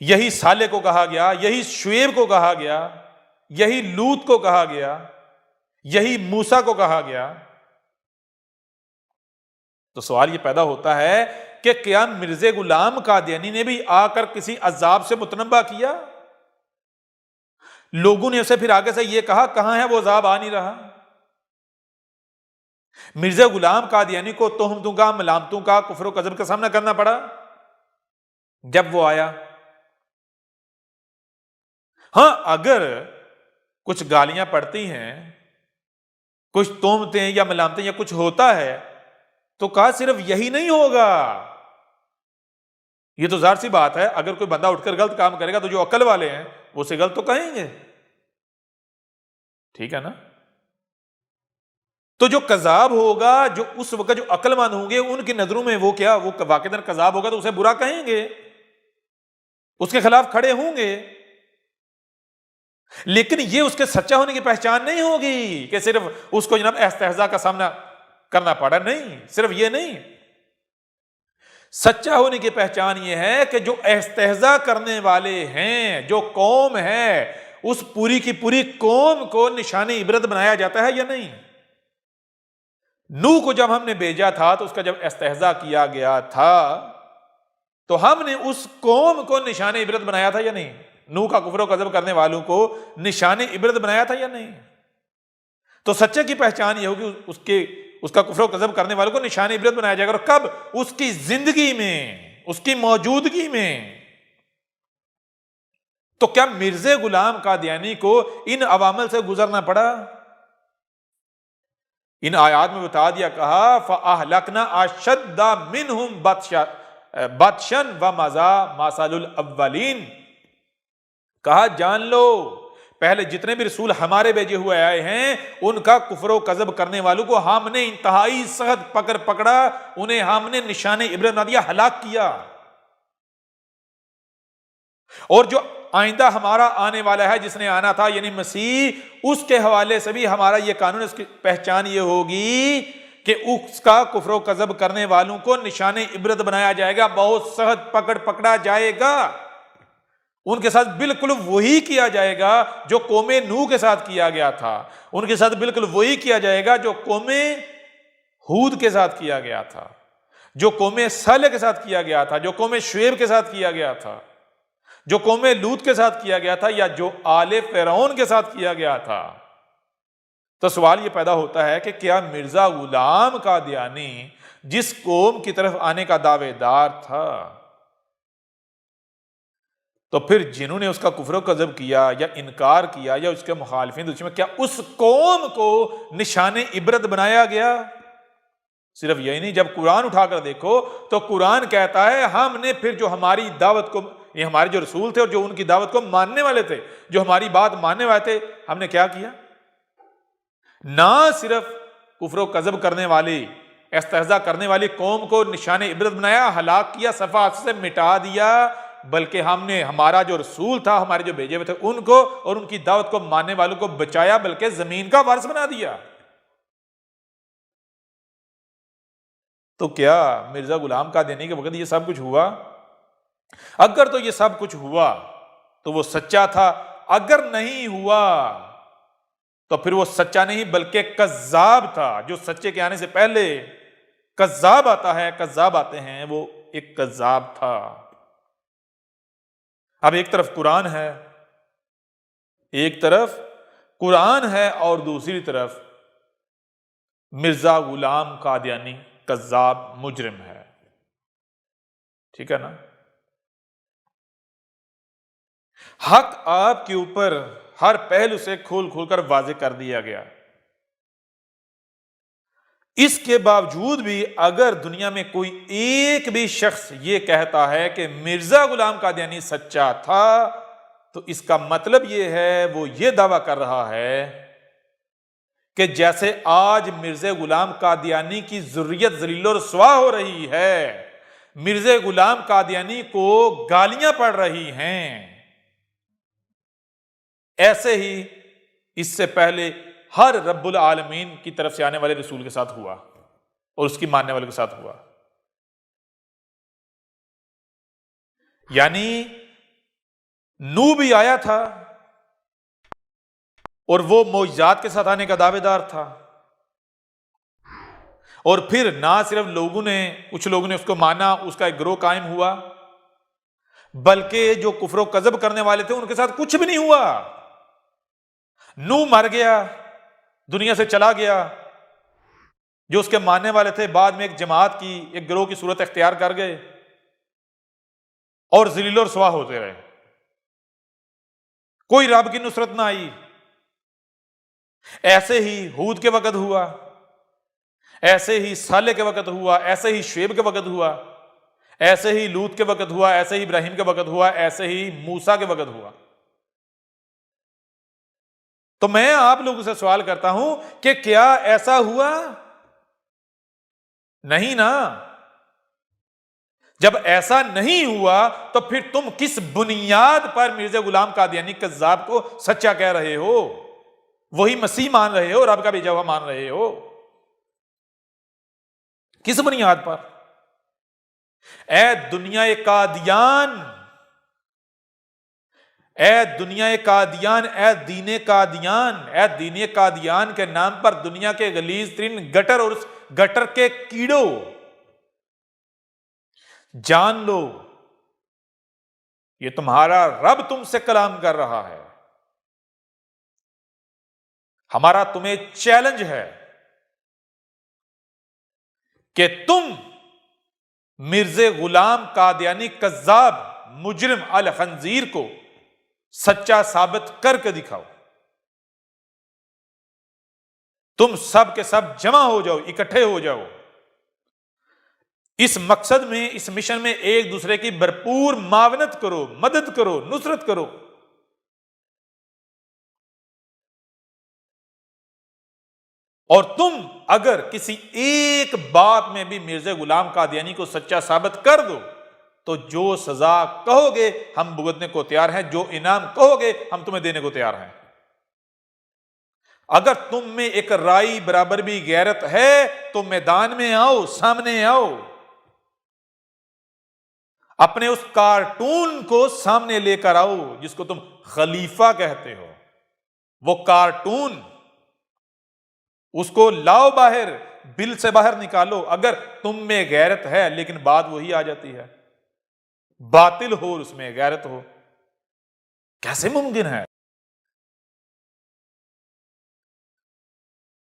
یہی صالح کو کہا گیا، یہی شعیب کو کہا گیا یہی لوط کو کہا گیا، یہی موسیٰ کو کہا گیا۔ تو سوال یہ پیدا ہوتا ہے کہ کیا مرزا غلام قادیانی نے بھی آ کر کسی عذاب سے متنبہ کیا؟ لوگوں نے اسے پھر آگے سے یہ کہا کہاں ہے وہ عذاب، آ نہیں رہا۔ مرزا غلام قادیانی کو تہمتوں کا، ملامتوں کا، کفر و کذب کا سامنا کرنا پڑا جب وہ آیا۔ ہاں، اگر کچھ گالیاں پڑتی ہیں، کچھ تہمتیں یا ملامتیں یا کچھ ہوتا ہے تو کہا صرف یہی نہیں ہوگا۔ یہ تو ظاہر سی بات ہے، اگر کوئی بندہ اٹھ کر غلط کام کرے گا تو جو عقل والے ہیں وہ اسے غلط تو کہیں گے، ٹھیک ہے نا؟ تو جو کذاب ہوگا، جو اس وقت جو عقل مند ہوں گے ان کی نظروں میں وہ کیا، وہ واقعتاً کذاب ہوگا تو اسے برا کہیں گے، اس کے خلاف کھڑے ہوں گے۔ لیکن یہ اس کے سچا ہونے کی پہچان نہیں ہوگی کہ صرف اس کو جناب استہزاء کا سامنا کرنا پڑا، نہیں، صرف یہ نہیں۔ سچا ہونے کی پہچان یہ ہے کہ جو استہزاء کرنے والے ہیں، جو قوم ہے، اس پوری کی پوری قوم کو نشان عبرت بنایا جاتا ہے یا نہیں؟ نوح کو جب ہم نے بھیجا تھا تو اس کا جب استہزاء کیا گیا تھا تو ہم نے اس قوم کو نشان عبرت بنایا تھا یا نہیں؟ نوح کا کفر و کذب کرنے والوں کو نشان عبرت بنایا تھا یا نہیں؟ تو سچے کی پہچان یہ ہوگی اس کا کفر و کذب کرنے والوں کو نشان عبرت بنایا جائے گا، اور کب؟ اس کی زندگی میں، اس کی موجودگی میں۔ تو کیا مرزا غلام قادیانی کو ان عوامل سے گزرنا پڑا؟ ان آیات میں بتا دیا، کہا فَأَهْلَكْنَا أَشَدَّ مِنْهُمْ بَطْشًا وَمَضَىٰ مَثَلُ الْأَوَّلِينَ، کہا جان لو پہلے جتنے بھی رسول ہمارے بھیجے ہوئے آئے ہیں ان کا کفر و کذب کرنے والوں کو ہم نے انتہائی سخت پکڑا، انہیں ہم نے نشان عبرت بنا دیا، ہلاک کیا۔ اور جو آئندہ ہمارا آنے والا ہے، جس نے آنا تھا یعنی مسیح، اس کے حوالے سے بھی ہمارا یہ قانون، اس کی پہچان یہ ہوگی کہ اس کا کفر و کذب کرنے والوں کو نشان عبرت بنایا جائے گا، بہت سخت پکڑا جائے گا، ان کے ساتھ بالکل وہی کیا جائے گا جو قوم نوح کے ساتھ کیا گیا تھا، ان کے ساتھ بالکل وہی کیا جائے گا جو قوم ہود کے ساتھ کیا گیا تھا، جو قوم صالح کے ساتھ کیا گیا تھا، جو قوم شعیب کے ساتھ کیا گیا تھا، جو قوم لوط کے ساتھ کیا گیا تھا، یا جو آل فرعون کے ساتھ کیا گیا تھا۔ تو سوال یہ پیدا ہوتا ہے کہ کیا مرزا غلام قادیانی جس قوم کی طرف آنے کا دعوے دار تھا، تو پھر جنہوں نے اس کا کفر و کذب کیا یا انکار کیا یا اس کے مخالفین، کیا اس قوم کو نشان عبرت بنایا گیا؟ صرف یہی نہیں، جب قرآن اٹھا کر دیکھو تو قرآن کہتا ہے ہم نے پھر جو ہماری دعوت کو، یہ ہمارے جو رسول تھے اور جو ان کی دعوت کو ماننے والے تھے، جو ہماری بات ماننے والے تھے، ہم نے کیا کیا؟ نہ صرف کفر و کذب کرنے والی، استہزاء کرنے والی قوم کو نشان عبرت بنایا، ہلاک کیا، صفحہ سے مٹا دیا، بلکہ ہم نے ہمارا جو رسول تھا، ہمارے جو بھیجے ہوئے تھے، ان کو اور ان کی دعوت کو ماننے والوں کو بچایا، بلکہ زمین کا وارث بنا دیا۔ تو کیا مرزا غلام قادیانی کے وقت یہ سب کچھ ہوا؟ اگر تو یہ سب کچھ ہوا تو وہ سچا تھا، اگر نہیں ہوا تو پھر وہ سچا نہیں بلکہ کذاب تھا، جو سچے کے آنے سے پہلے کذاب آتا ہے، کذاب آتے ہیں، وہ ایک کذاب تھا۔ اب ایک طرف قرآن ہے، ایک طرف قرآن ہے، اور دوسری طرف مرزا غلام قادیانی کذاب مجرم ہے، ٹھیک ہے نا؟ حق آپ کے اوپر ہر پہلو سے کھول کر واضح کر دیا گیا۔ اس کے باوجود بھی اگر دنیا میں کوئی ایک بھی شخص یہ کہتا ہے کہ مرزا غلام قادیانی سچا تھا، تو اس کا مطلب یہ ہے وہ یہ دعویٰ کر رہا ہے کہ جیسے آج مرزا غلام قادیانی کی ذریت ذلیل و رسوا ہو رہی ہے، مرزا غلام قادیانی کو گالیاں پڑ رہی ہیں، ایسے ہی اس سے پہلے ہر رب العالمین کی طرف سے آنے والے رسول کے ساتھ ہوا اور اس کی ماننے والے کے ساتھ ہوا۔ یعنی نوح بھی آیا تھا، اور وہ معجزات کے ساتھ آنے کا دعوے دار تھا، اور پھر نہ صرف کچھ لوگوں نے اس کو مانا، اس کا ایک گروہ قائم ہوا، بلکہ جو کفر و کذب کرنے والے تھے ان کے ساتھ کچھ بھی نہیں ہوا۔ نوح مر گیا، دنیا سے چلا گیا، جو اس کے ماننے والے تھے بعد میں ایک جماعت کی، ایک گروہ کی صورت اختیار کر گئے اور ذلیل و رسوا ہوتے رہے، کوئی رب کی نصرت نہ آئی۔ ایسے ہی ہود کے وقت ہوا، ایسے ہی صالح کے وقت ہوا، ایسے ہی شعیب کے وقت ہوا، ایسے ہی لوط کے وقت ہوا، ایسے ہی ابراہیم کے وقت ہوا، ایسے ہی موسیٰ کے وقت ہوا۔ تو میں آپ لوگوں سے سوال کرتا ہوں کہ کیا ایسا ہوا؟ نہیں نا۔ جب ایسا نہیں ہوا تو پھر تم کس بنیاد پر مرزا غلام قادیانی کذاب کو سچا کہہ رہے ہو؟ وہی مسیح مان رہے ہو، رب کا بھیجا ہوا مان رہے ہو، کس بنیاد پر؟ اے دنیا قادیان، اے دنیا قادیان، اے دین قادیان، اے دین قادیان کے نام پر دنیا کے غلیظ ترین گٹر اور اس گٹر کے کیڑوں، جان لو یہ تمہارا رب تم سے کلام کر رہا ہے۔ ہمارا تمہیں چیلنج ہے کہ تم مرزا غلام قادیانی کذاب مجرم الخنزیر کو سچا ثابت کر کے دکھاؤ۔ تم سب کے سب جمع ہو جاؤ، اکٹھے ہو جاؤ، اس مقصد میں، اس مشن میں ایک دوسرے کی بھرپور معاونت کرو، مدد کرو، نصرت کرو۔ اور تم اگر کسی ایک بات میں بھی مرزا غلام قادیانی کو سچا ثابت کر دو تو جو سزا کہو گے ہم بھگتنے کو تیار ہیں، جو انعام کہو گے ہم تمہیں دینے کو تیار ہیں۔ اگر تم میں ایک رائی برابر بھی غیرت ہے تو میدان میں آؤ، سامنے آؤ، اپنے اس کارٹون کو سامنے لے کر آؤ جس کو تم خلیفہ کہتے ہو۔ وہ کارٹون، اس کو لاؤ باہر، بل سے باہر نکالو۔ اگر تم میں غیرت ہے، لیکن بات وہی آ جاتی ہے، باطل ہو اس میں غیرت ہو، کیسے ممکن ہے؟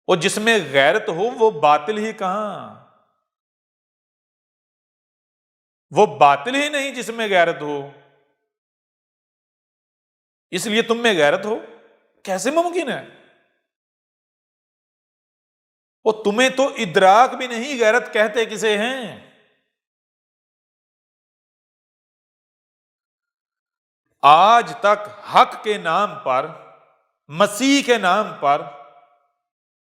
اور جس میں غیرت ہو وہ باطل ہی کہاں، وہ باطل ہی نہیں جس میں غیرت ہو۔ اس لیے تم میں غیرت ہو، کیسے ممکن ہے؟ وہ تمہیں تو ادراک بھی نہیں، غیرت کہتے کسے ہیں؟ آج تک حق کے نام پر، مسیح کے نام پر،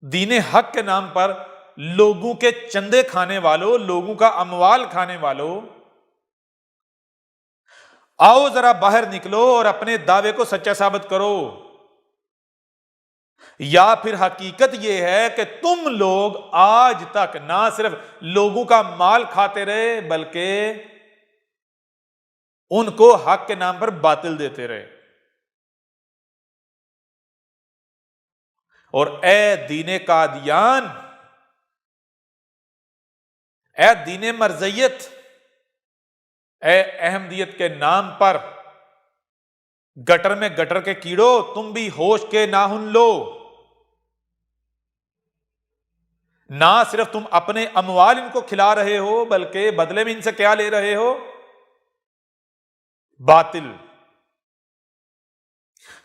دین حق کے نام پر لوگوں کے چندے کھانے والوں، لوگوں کا اموال کھانے والوں، آؤ ذرا باہر نکلو اور اپنے دعوے کو سچا ثابت کرو۔ یا پھر حقیقت یہ ہے کہ تم لوگ آج تک نہ صرف لوگوں کا مال کھاتے رہے بلکہ ان کو حق کے نام پر باطل دیتے رہے۔ اور اے دین قادیان، اے دین مرزیت، اے احمدیت کے نام پر گٹر میں گٹر کے کیڑوں، تم بھی ہوش کے ناخن لو۔ نہ صرف تم اپنے اموال ان کو کھلا رہے ہو بلکہ بدلے میں ان سے کیا لے رہے ہو؟ باطل۔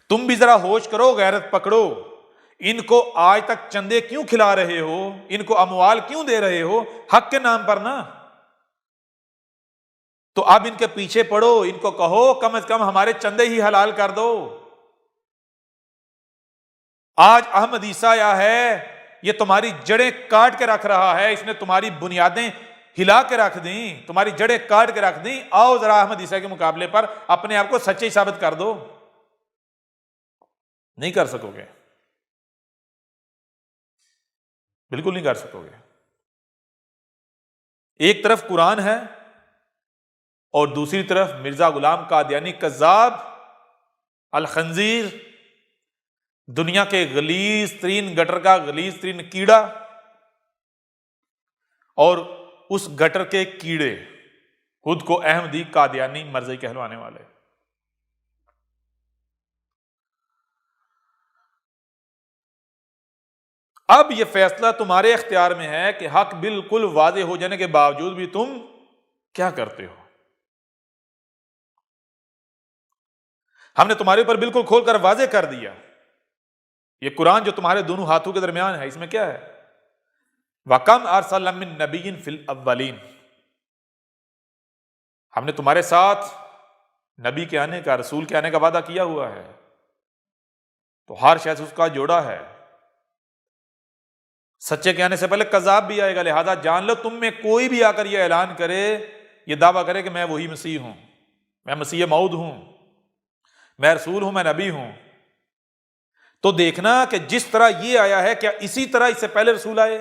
تم بھی ذرا ہوش کرو، غیرت پکڑو۔ ان کو آج تک چندے کیوں کھلا رہے ہو؟ ان کو اموال کیوں دے رہے ہو؟ حق کے نام پر نا۔ تو اب ان کے پیچھے پڑو، ان کو کہو کم از کم ہمارے چندے ہی حلال کر دو۔ آج احمد عیسیٰ آیا ہے، یہ تمہاری جڑیں کاٹ کے رکھ رہا ہے، اس نے تمہاری بنیادیں ہلا کے رکھ دیں، تمہاری جڑیں کاٹ کے رکھ دیں۔ آؤ ذرا احمد عیسیٰ کے مقابلے پر اپنے آپ کو سچے ثابت کر دو۔ نہیں کر سکو گے، بالکل نہیں کر سکو گے۔ ایک طرف قرآن ہے اور دوسری طرف مرزا غلام قادیانی کذاب الخنزیر دنیا کے غلیظ ترین گٹر کا غلیظ ترین کیڑا اور اس گٹر کے کیڑے خود کو احمدی قادیانی مرزائی کہلوانے والے. اب یہ فیصلہ تمہارے اختیار میں ہے کہ حق بالکل واضح ہو جانے کے باوجود بھی تم کیا کرتے ہو. ہم نے تمہارے اوپر بالکل کھول کر واضح کر دیا. یہ قرآن جو تمہارے دونوں ہاتھوں کے درمیان ہے، اس میں کیا ہے؟ وَكَمْ أَرْسَلْنَا مِن نَبِيٍّ فِي الْأَوَّلِينَ. ہم نے تمہارے ساتھ نبی کے آنے کا، رسول کے آنے کا وعدہ کیا ہوا ہے، تو ہر شخص اس کا جوڑا ہے. سچے کے آنے سے پہلے کذاب بھی آئے گا، لہذا جان لو تم میں کوئی بھی آ کر یہ اعلان کرے، یہ دعویٰ کرے کہ میں وہی مسیح ہوں، میں مسیح موعود ہوں، میں رسول ہوں، میں نبی ہوں، تو دیکھنا کہ جس طرح یہ آیا ہے کیا اسی طرح اس سے پہلے رسول آئے؟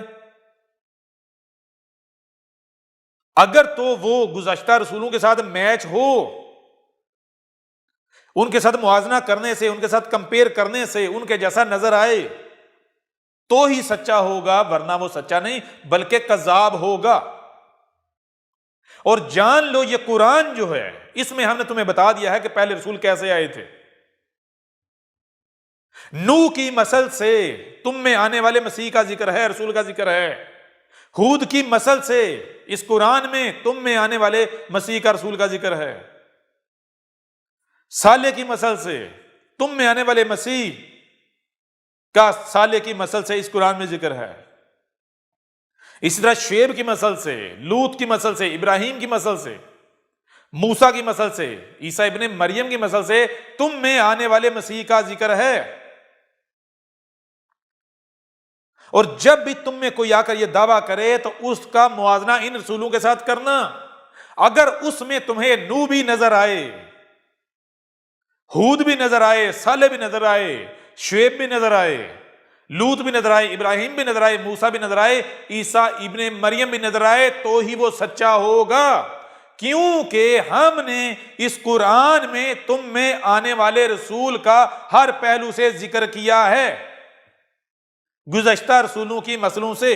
اگر تو وہ گزشتہ رسولوں کے ساتھ میچ ہو، ان کے ساتھ موازنہ کرنے سے، ان کے ساتھ کمپیئر کرنے سے ان کے جیسا نظر آئے تو ہی سچا ہوگا، ورنہ وہ سچا نہیں بلکہ کذاب ہوگا. اور جان لو یہ قرآن جو ہے، اس میں ہم نے تمہیں بتا دیا ہے کہ پہلے رسول کیسے آئے تھے. نوح کی نسل سے تم میں آنے والے مسیح کا ذکر ہے، رسول کا ذکر ہے. ہود کی نسل سے اس قرآن میں تم میں آنے والے مسیح کا، رسول کا ذکر ہے. صالح کی نسل سے تم میں آنے والے مسیح کا، صالح کی نسل سے اس قرآن میں ذکر ہے. اسی طرح شعیب کی نسل سے، لوط کی نسل سے، ابراہیم کی نسل سے، موسیٰ کی نسل سے، عیسیٰ ابن مریم کی نسل سے تم میں آنے والے مسیح کا ذکر ہے. اور جب بھی تم میں کوئی آ کر یہ دعویٰ کرے تو اس کا موازنہ ان رسولوں کے ساتھ کرنا. اگر اس میں تمہیں نوح بھی نظر آئے، ہود بھی نظر آئے، صالح بھی نظر آئے، شعیب بھی نظر آئے، لوط بھی نظر آئے، ابراہیم بھی نظر آئے، موسیٰ بھی نظر آئے، عیسیٰ ابن مریم بھی نظر آئے، تو ہی وہ سچا ہوگا. کیونکہ ہم نے اس قرآن میں تم میں آنے والے رسول کا ہر پہلو سے ذکر کیا ہے. گزشتہ رسولوں کی نسلوں سے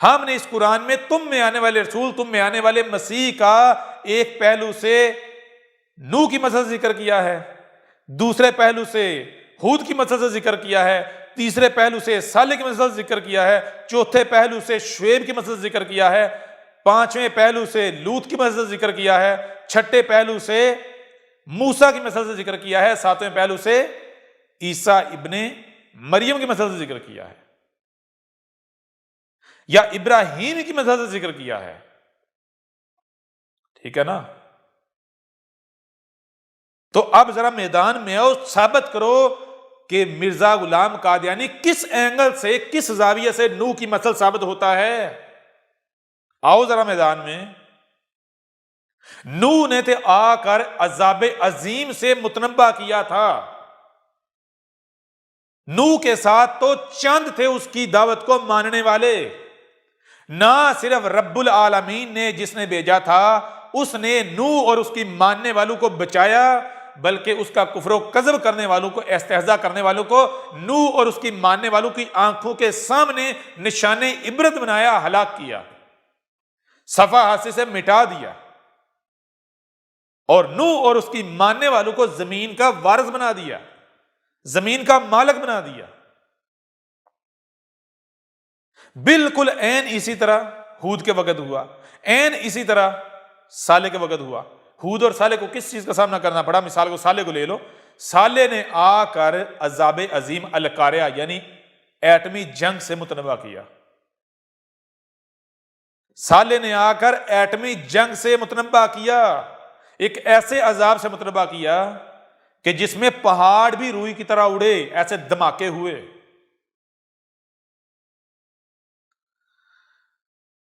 ہم نے اس قرآن میں تم میں آنے والے رسول، تم میں آنے والے مسیح کا ایک پہلو سے نوح کی نسل سے ذکر کیا ہے، دوسرے پہلو سے ہود کی نسل سے ذکر کیا ہے، تیسرے پہلو سے صالح کی نسل سے ذکر کیا ہے، چوتھے پہلو سے شعیب کی نسل سے ذکر کیا ہے، پانچویں پہلو سے لوط کی نسل سے ذکر کیا ہے، چھٹے پہلو سے موسیٰ کی نسل سے ذکر کیا ہے، ساتویں پہلو سے عیسیٰ ابن مریم کی نسل سے ذکر کیا ہے، یا ابراہیم کی نسل سے ذکر کیا ہے. ٹھیک ہے نا؟ تو اب ذرا میدان میں آؤ، ثابت کرو کہ مرزا غلام قادیانی کس اینگل سے، کس زاویے سے نوح کی نسل ثابت ہوتا ہے. آؤ ذرا میدان میں. نوح نے تو آ کر عذاب عظیم سے متنبہ کیا تھا. نوح کے ساتھ تو چند تھے اس کی دعوت کو ماننے والے. نہ صرف رب العالمین نے جس نے بھیجا تھا اس نے نوح اور اس کی ماننے والوں کو بچایا، بلکہ اس کا کفر و کذب کرنے والوں کو، استہزاء کرنے والوں کو نوح اور اس کی ماننے والوں کی آنکھوں کے سامنے نشان عبرت بنایا، ہلاک کیا، صفحہ ہاتھ سے مٹا دیا، اور نوح اور اس کی ماننے والوں کو زمین کا وارث بنا دیا، زمین کا مالک بنا دیا. بالکل عین اسی طرح ہود کے وقت ہوا، عین اسی طرح صالح کے وقت ہوا. ہود اور صالح کو کس چیز کا سامنا کرنا پڑا؟ مثال کو صالح کو لے لو. صالح نے آ کر عذاب عظیم القاریہ یعنی ایٹمی جنگ سے متنبہ کیا. صالح نے آ کر ایٹمی جنگ سے متنبہ کیا، ایک ایسے عذاب سے متنبہ کیا کہ جس میں پہاڑ بھی روئی کی طرح اڑے، ایسے دھماکے ہوئے.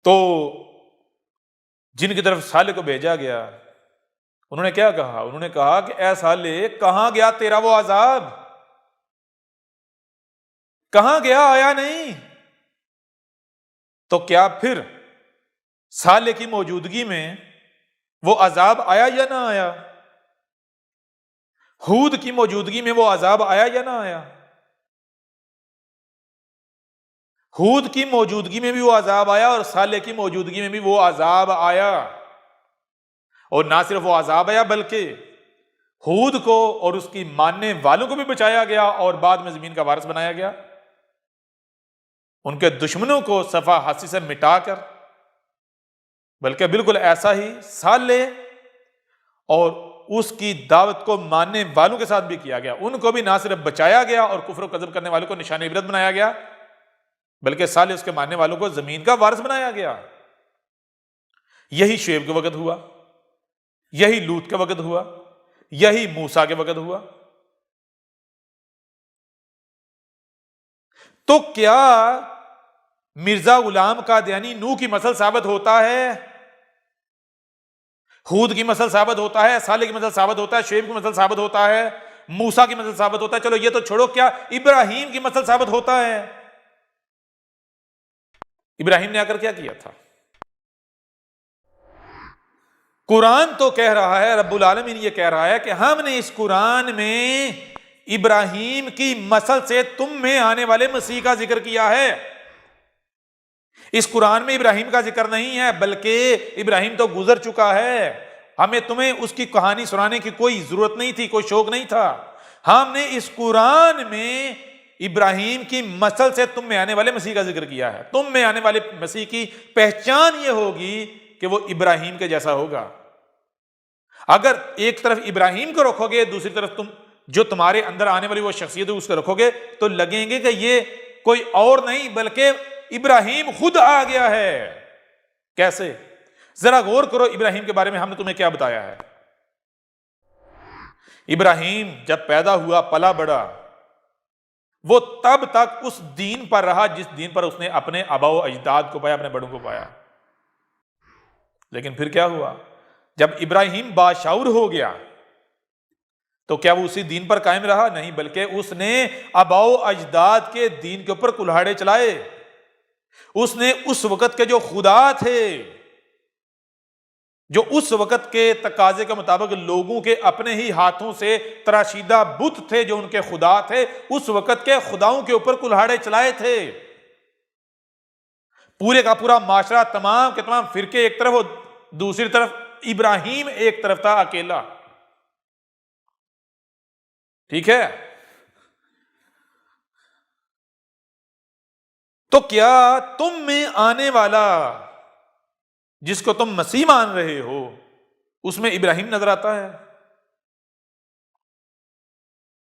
تو جن کی طرف صالح کو بھیجا گیا انہوں نے کیا کہا؟ انہوں نے کہا کہ اے صالح، کہاں گیا تیرا وہ عذاب؟ کہاں گیا؟ آیا نہیں. تو کیا پھر صالح کی موجودگی میں وہ عذاب آیا یا نہ آیا؟ ہود کی موجودگی میں وہ عذاب آیا یا نہ آیا؟ ہود کی موجودگی میں بھی وہ عذاب آیا اور صالح کی موجودگی میں بھی وہ عذاب آیا، اور نہ صرف وہ عذاب آیا بلکہ ہود کو اور اس کی ماننے والوں کو بھی بچایا گیا اور بعد میں زمین کا وارث بنایا گیا، ان کے دشمنوں کو صفحہ ہستی سے مٹا کر، بلکہ بالکل ایسا ہی صالح اور اس کی دعوت کو ماننے والوں کے ساتھ بھی کیا گیا، ان کو بھی نہ صرف بچایا گیا اور کفر و کذب کرنے والوں کو نشان عبرت بنایا گیا، بلکہ صالح اس کے ماننے والوں کو زمین کا وارث بنایا گیا۔ یہی شعیب کے وقت ہوا، یہی لوط کے وقت ہوا، یہی موسیٰ کے وقت ہوا۔ تو کیا مرزا غلام قادیانی نوح کی مثل ثابت ہوتا ہے، ہود کی مثل ثابت ہوتا ہے، صالح کی مثل ثابت ہوتا ہے، شعیب کی مثل ثابت ہوتا ہے، موسیٰ کی مثل ثابت ہوتا ہے؟ چلو یہ تو چھوڑو، کیا ابراہیم کی مثل ثابت ہوتا ہے؟ ابراہیم نے آ کر کیا کیا تھا؟ قرآن تو کہہ رہا ہے، رب العالمین یہ کہہ رہا ہے کہ ہم نے اس قرآن میں ابراہیم کی مثل سے تم میں آنے والے مسیح کا ذکر کیا ہے۔ اس قرآن میں ابراہیم کا ذکر نہیں ہے، بلکہ ابراہیم تو گزر چکا ہے، ہمیں تمہیں اس کی کہانی سنانے کی کوئی ضرورت نہیں تھی، کوئی شوق نہیں تھا۔ ہم نے اس قرآن میں ابراہیم کی مثل سے تم میں آنے والے مسیح کا ذکر کیا ہے۔ تم میں آنے والے مسیح کی پہچان یہ ہوگی کہ وہ ابراہیم کے جیسا ہوگا۔ اگر ایک طرف ابراہیم کو رکھو گے، دوسری طرف تم جو تمہارے اندر آنے والی وہ شخصیت ہے اس کو رکھو گے، تو لگیں گے کہ یہ کوئی اور نہیں بلکہ ابراہیم خود آ گیا ہے۔ کیسے؟ ذرا غور کرو ابراہیم کے بارے میں ہم نے تمہیں کیا بتایا ہے۔ ابراہیم جب پیدا ہوا، پلا بڑا، وہ تب تک اس دین پر رہا جس دین پر اس نے اپنے آباء و اجداد کو پایا، اپنے بڑوں کو پایا۔ لیکن پھر کیا ہوا؟ جب ابراہیم باشعور ہو گیا تو کیا وہ اسی دین پر قائم رہا؟ نہیں، بلکہ اس نے آباء و اجداد کے دین کے اوپر کلہاڑے چلائے۔ اس نے اس وقت کے جو خدا تھے، جو اس وقت کے تقاضے کے مطابق لوگوں کے اپنے ہی ہاتھوں سے تراشیدہ بت تھے جو ان کے خدا تھے، اس وقت کے خداؤں کے اوپر کلہاڑے چلائے تھے۔ پورے کا پورا معاشرہ، تمام کے تمام فرقے ایک طرف، دوسری طرف ابراہیم ایک طرف تھا اکیلا۔ ٹھیک ہے؟ تو کیا تم میں آنے والا جس کو تم مسیح مان رہے ہو اس میں ابراہیم نظر آتا ہے؟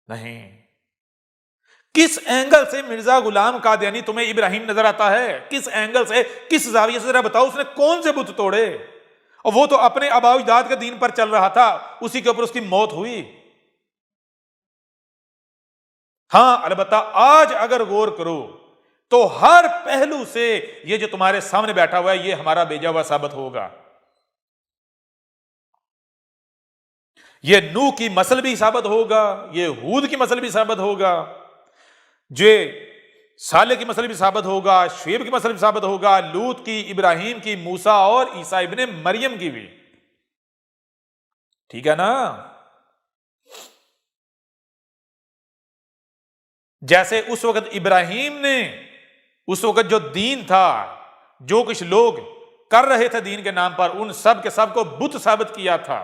نہیں۔ کس اینگل سے مرزا غلام قادیانی تمہیں ابراہیم نظر آتا ہے؟ کس اینگل سے، کس زاویے سے؟ ذرا بتاؤ، اس نے کون سے بت توڑے؟ اور وہ تو اپنے آباء و اجداد کے دین پر چل رہا تھا، اسی کے اوپر اس کی موت ہوئی۔ ہاں البتہ آج اگر غور کرو تو ہر پہلو سے یہ جو تمہارے سامنے بیٹھا ہوا ہے یہ ہمارا بھیجا ہوا ثابت ہوگا۔ یہ نوح کی مثل بھی ثابت ہوگا، یہ ہود کی مثل بھی ثابت ہوگا، یہ صالح کی مثل بھی ثابت ہوگا، شعیب کی مثل بھی ثابت ہوگا، لوط کی، ابراہیم کی، موسیٰ اور عیسیٰ ابن مریم کی بھی۔ ٹھیک ہے نا؟ جیسے اس وقت ابراہیم نے اس وقت جو دین تھا، جو کچھ لوگ کر رہے تھے دین کے نام پر، ان سب کے سب کو بت ثابت کیا تھا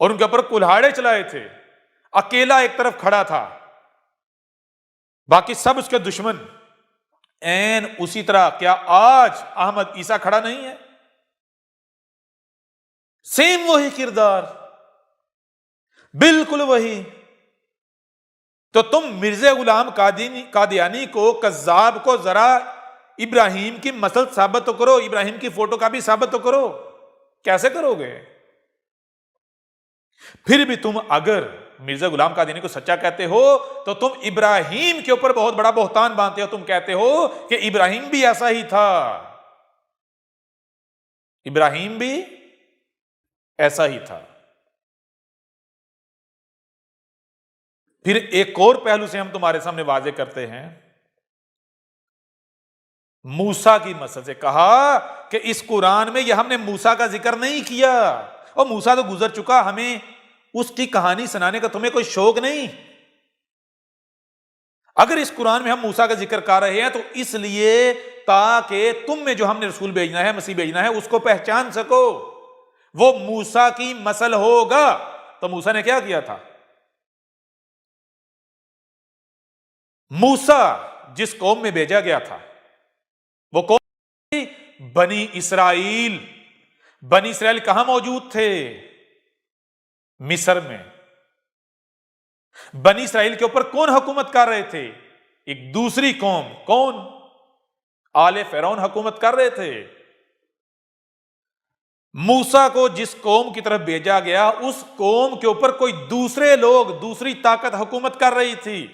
اور ان کے اوپر کلہاڑے چلائے تھے۔ اکیلا ایک طرف کھڑا تھا، باقی سب اس کے دشمن۔ این اسی طرح کیا آج احمد عیسیٰ کھڑا نہیں ہے؟ سیم وہی کردار، بالکل وہی۔ تو تم مرزا غلام قادیانی کو، کذاب کو، ذرا ابراہیم کی مثل ثابت تو کرو، ابراہیم کی فوٹو کاپی ثابت تو کرو۔ کیسے کرو گے؟ پھر بھی تم اگر مرزا غلام قادیانی کو سچا کہتے ہو تو تم ابراہیم کے اوپر بہت بڑا بہتان باندھتے ہو۔ تم کہتے ہو کہ ابراہیم بھی ایسا ہی تھا، ابراہیم بھی ایسا ہی تھا۔ پھر ایک اور پہلو سے ہم تمہارے سامنے واضح کرتے ہیں، موسیٰ کی مثل سے کہا کہ اس قرآن میں یہ ہم نے موسیٰ کا ذکر نہیں کیا، اور موسیٰ تو گزر چکا، ہمیں اس کی کہانی سنانے کا تمہیں کوئی شوق نہیں۔ اگر اس قرآن میں ہم موسیٰ کا ذکر کر رہے ہیں تو اس لیے تاکہ تم میں جو ہم نے رسول بھیجنا ہے، مسیح بھیجنا ہے، اس کو پہچان سکو، وہ موسیٰ کی مثل ہوگا۔ تو موسیٰ نے کیا کیا تھا؟ موسیٰ جس قوم میں بھیجا گیا تھا وہ قوم تھی بنی اسرائیل۔ بنی اسرائیل کہاں موجود تھے؟ مصر میں۔ بنی اسرائیل کے اوپر کون حکومت کر رہے تھے؟ ایک دوسری قوم، کون؟ آل فرعون حکومت کر رہے تھے۔ موسیٰ کو جس قوم کی طرف بھیجا گیا اس قوم کے اوپر کوئی دوسرے لوگ، دوسری طاقت حکومت کر رہی تھی،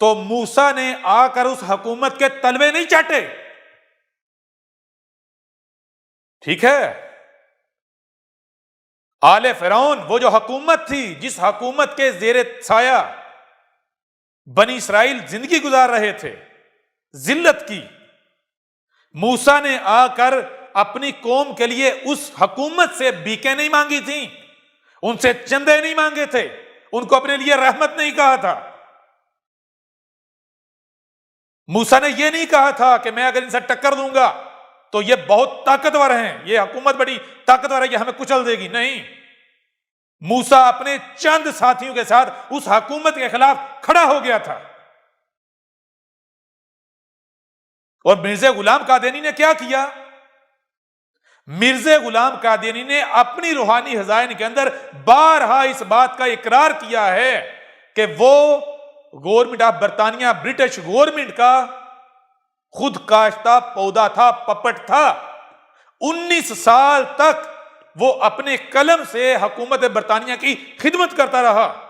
تو موسیٰ نے آ کر اس حکومت کے تلوے نہیں چاٹے، ٹھیک ہے؟ آل فرعون وہ جو حکومت تھی، جس حکومت کے زیر سایہ بنی اسرائیل زندگی گزار رہے تھے ذلت کی، موسیٰ نے آ کر اپنی قوم کے لیے اس حکومت سے بھیکیں نہیں مانگی تھیں، ان سے چندے نہیں مانگے تھے، ان کو اپنے لیے رحمت نہیں کہا تھا۔ موسیٰ نے یہ نہیں کہا تھا کہ میں اگر ان سے ٹکر دوں گا تو یہ بہت طاقتور ہیں، یہ حکومت بڑی طاقتور ہے، یہ ہمیں کچل دے گی، نہیں۔ موسیٰ اپنے چند ساتھیوں کے ساتھ اس حکومت کے خلاف کھڑا ہو گیا تھا۔ اور مرزا غلام قادیانی نے کیا کیا؟ مرزا غلام قادیانی نے اپنی روحانی خزائن کے اندر بارہا اس بات کا اقرار کیا ہے کہ وہ گورنمنٹ آف برطانیہ، برٹش گورنمنٹ کا خود کاشتہ پودا تھا، پپٹ تھا۔ 19 سال تک وہ اپنے قلم سے حکومت برطانیہ کی خدمت کرتا رہا،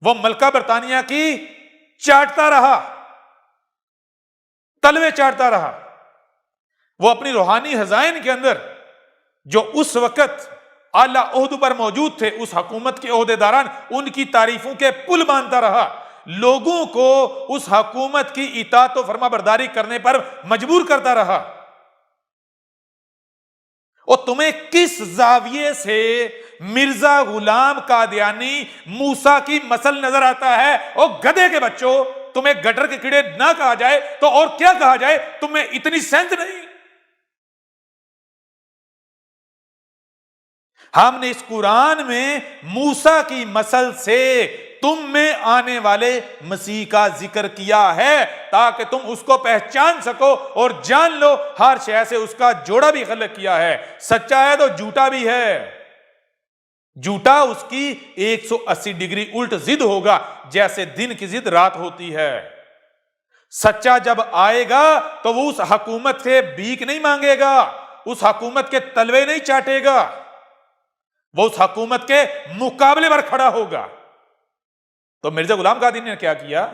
وہ ملکہ برطانیہ کی چاٹتا رہا، تلوے چاٹتا رہا۔ وہ اپنی روحانی خزائن کے اندر جو اس وقت اعلیٰ عہدوں پر موجود تھے، اس حکومت کے عہدیداران، ان کی تعریفوں کے پل باندھتا رہا، لوگوں کو اس حکومت کی اطاعت و فرما برداری کرنے پر مجبور کرتا رہا۔ اور تمہیں کس زاویے سے مرزا غلام قادیانی موسیٰ کی مثل نظر آتا ہے؟ اور گدھے کے بچوں، تمہیں گٹر کے کیڑے نہ کہا جائے تو اور کیا کہا جائے؟ تمہیں اتنی سینس نہیں؟ ہم نے اس قرآن میں موسیٰ کی مثل سے تم میں آنے والے مسیح کا ذکر کیا ہے تاکہ تم اس کو پہچان سکو اور جان لو ہر شے سے اس کا جوڑا بھی خلق کیا ہے، سچا ہے تو جھوٹا بھی ہے۔ جھوٹا اس کی 180 ڈگری الٹ ضد ہوگا، جیسے دن کی ضد رات ہوتی ہے۔ سچا جب آئے گا تو وہ اس حکومت سے بھیک نہیں مانگے گا، اس حکومت کے تلوے نہیں چاٹے گا، وہ اس حکومت کے مقابلے پر کھڑا ہوگا۔ تو مرزا غلام قادیانی نے کیا کیا؟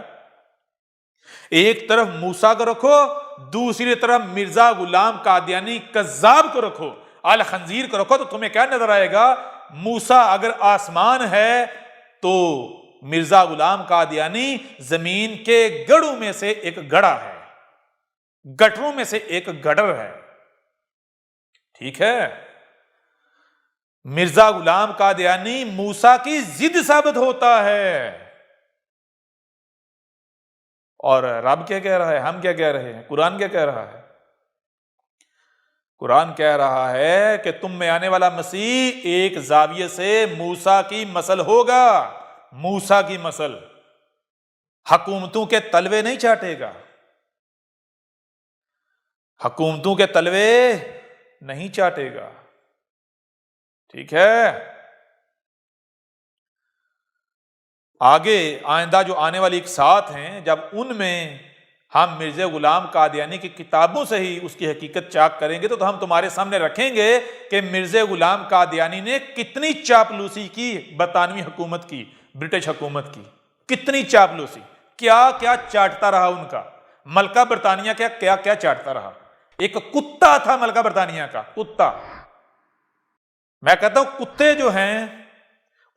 ایک طرف موسیٰ کو رکھو، دوسری طرف مرزا غلام قادیانی کذاب کو رکھو، الخنزیر کو رکھو، تو تمہیں کیا نظر آئے گا؟ موسیٰ اگر آسمان ہے تو مرزا غلام قادیانی زمین کے گڑھوں میں سے ایک گڑھا ہے، گٹروں میں سے ایک گٹر ہے، ٹھیک ہے؟ مرزا غلام قادیانی موسیٰ کی ضد ثابت ہوتا ہے۔ اور رب کیا کہہ رہا ہے؟ ہم کیا کہہ رہے ہیں؟ قرآن کیا کہہ رہا ہے؟ قرآن کہہ رہا ہے کہ تم میں آنے والا مسیح ایک زاویے سے موسیٰ کی مثل ہوگا، موسیٰ کی مثل، حکومتوں کے تلوے نہیں چاٹے گا، حکومتوں کے تلوے نہیں چاٹے گا، ٹھیک ہے؟ آگے آئندہ جو آنے والی اقساط ہیں، جب ان میں ہم مرزا غلام قادیانی کی کتابوں سے ہی اس کی حقیقت چاک کریں گے تو ہم تمہارے سامنے رکھیں گے کہ مرزا غلام قادیانی نے کتنی چاپلوسی کی برطانوی حکومت کی، برٹش حکومت کی، کتنی چاپلوسی، کیا کیا چاٹتا رہا ان کا، ملکہ برطانیہ کیا کیا چاٹتا رہا۔ ایک کتا تھا ملکہ برطانیہ کا، کتا۔ میں کہتا ہوں کتے جو ہیں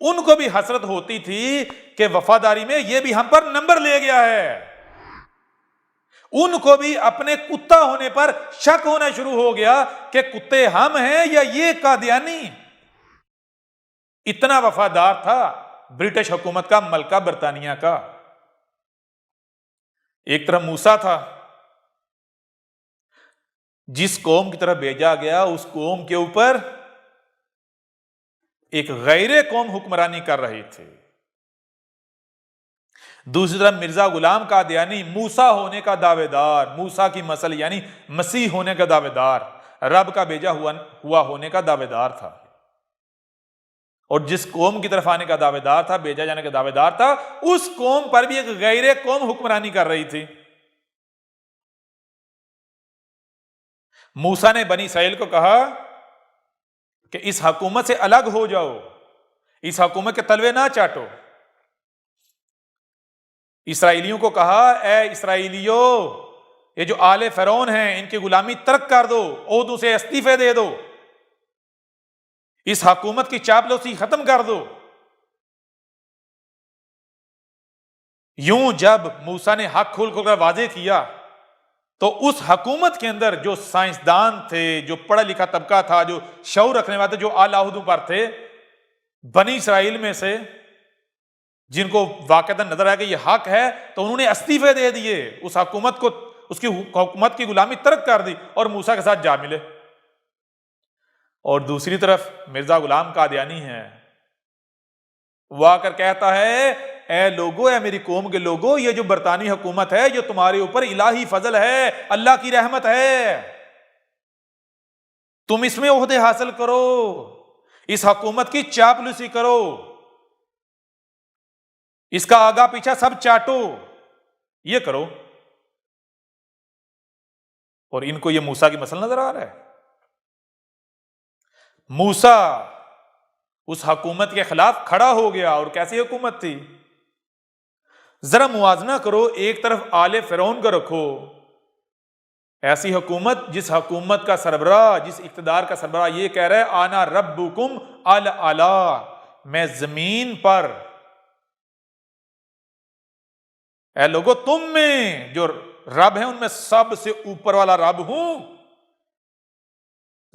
ان کو بھی حسرت ہوتی تھی کہ وفاداری میں یہ بھی ہم پر نمبر لے گیا ہے، ان کو بھی اپنے کتا ہونے پر شک ہونا شروع ہو گیا کہ کتے ہم ہیں یا یہ قادیانی۔ اتنا وفادار تھا برٹش حکومت کا ملکہ برطانیہ کا۔ ایک طرف موسیٰ تھا، جس قوم کی طرف بھیجا گیا اس قوم کے اوپر ایک غیر قوم حکمرانی کر رہی تھی۔ دوسری طرف مرزا غلام قادیانی موسیٰ ہونے کا دعوے دار، موسیٰ کی مسل یعنی مسیح ہونے کا دعوے دار، رب کا بھیجا ہوا ہونے کا دعوے دار تھا، اور جس قوم کی طرف آنے کا دعوے دار تھا، بھیجا جانے کا دعوے دار تھا، اس قوم پر بھی ایک غیر قوم حکمرانی کر رہی تھی۔ موسیٰ نے بنی اسرائیل کو کہا کہ اس حکومت سے الگ ہو جاؤ، اس حکومت کے تلوے نہ چاٹو۔ اسرائیلیوں کو کہا اے اسرائیلیوں، یہ جو آل فرعون ہیں ان کی غلامی ترک کر دو، عہدوں سے استعفے دے دو، اس حکومت کی چاپلوسی ختم کر دو۔ یوں جب موسیٰ نے حق کھول کر واضح کیا تو اس حکومت کے اندر جو سائنسدان تھے، جو پڑھا لکھا طبقہ تھا، جو شعور رکھنے والے، جو اعلی عہدوں پر تھے، بنی اسرائیل میں سے جن کو واقعتاً نظر آیا کہ یہ حق ہے، تو انہوں نے استعفے دے دیے، اس حکومت کو، اس کی حکومت کی غلامی ترک کر دی اور موسیٰ کے ساتھ جا ملے۔ اور دوسری طرف مرزا غلام قادیانی ہے، وہ آ کر کہتا ہے اے لوگو، اے میری قوم کے لوگو، یہ جو برطانوی حکومت ہے جو تمہارے اوپر الہی فضل ہے، اللہ کی رحمت ہے، تم اس میں عہدے حاصل کرو، اس حکومت کی چاپلوسی کرو، اس کا آگا پیچھا سب چاٹو، یہ کرو۔ اور ان کو یہ موسیٰ کی مثل نظر آ رہا ہے۔ موسیٰ اس حکومت کے خلاف کھڑا ہو گیا، اور کیسی حکومت تھی؟ ذرا موازنہ کرو، ایک طرف آل فرعون کو رکھو، ایسی حکومت جس حکومت کا سربراہ، جس اقتدار کا سربراہ یہ کہہ رہا ہے آنا ربکم الاعلی، میں زمین پر، اے لوگو تم میں جو رب ہیں ان میں سب سے اوپر والا رب ہوں،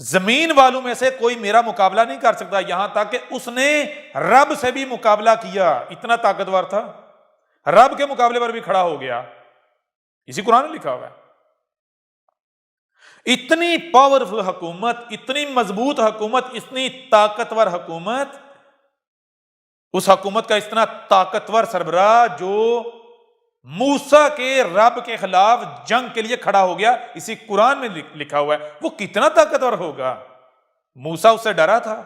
زمین والوں میں سے کوئی میرا مقابلہ نہیں کر سکتا۔ یہاں تک کہ اس نے رب سے بھی مقابلہ کیا، اتنا طاقتور تھا، رب کے مقابلے پر بھی کھڑا ہو گیا، اسی قرآن میں لکھا ہوا ہے۔ اتنی پاورفل حکومت، اتنی مضبوط حکومت، اتنی طاقتور حکومت، اس حکومت کا اتنا طاقتور سربراہ جو موسیٰ کے رب کے خلاف جنگ کے لیے کھڑا ہو گیا، اسی قرآن میں لکھا ہوا ہے، وہ کتنا طاقتور ہوگا؟ موسیٰ اس سے ڈرا تھا۔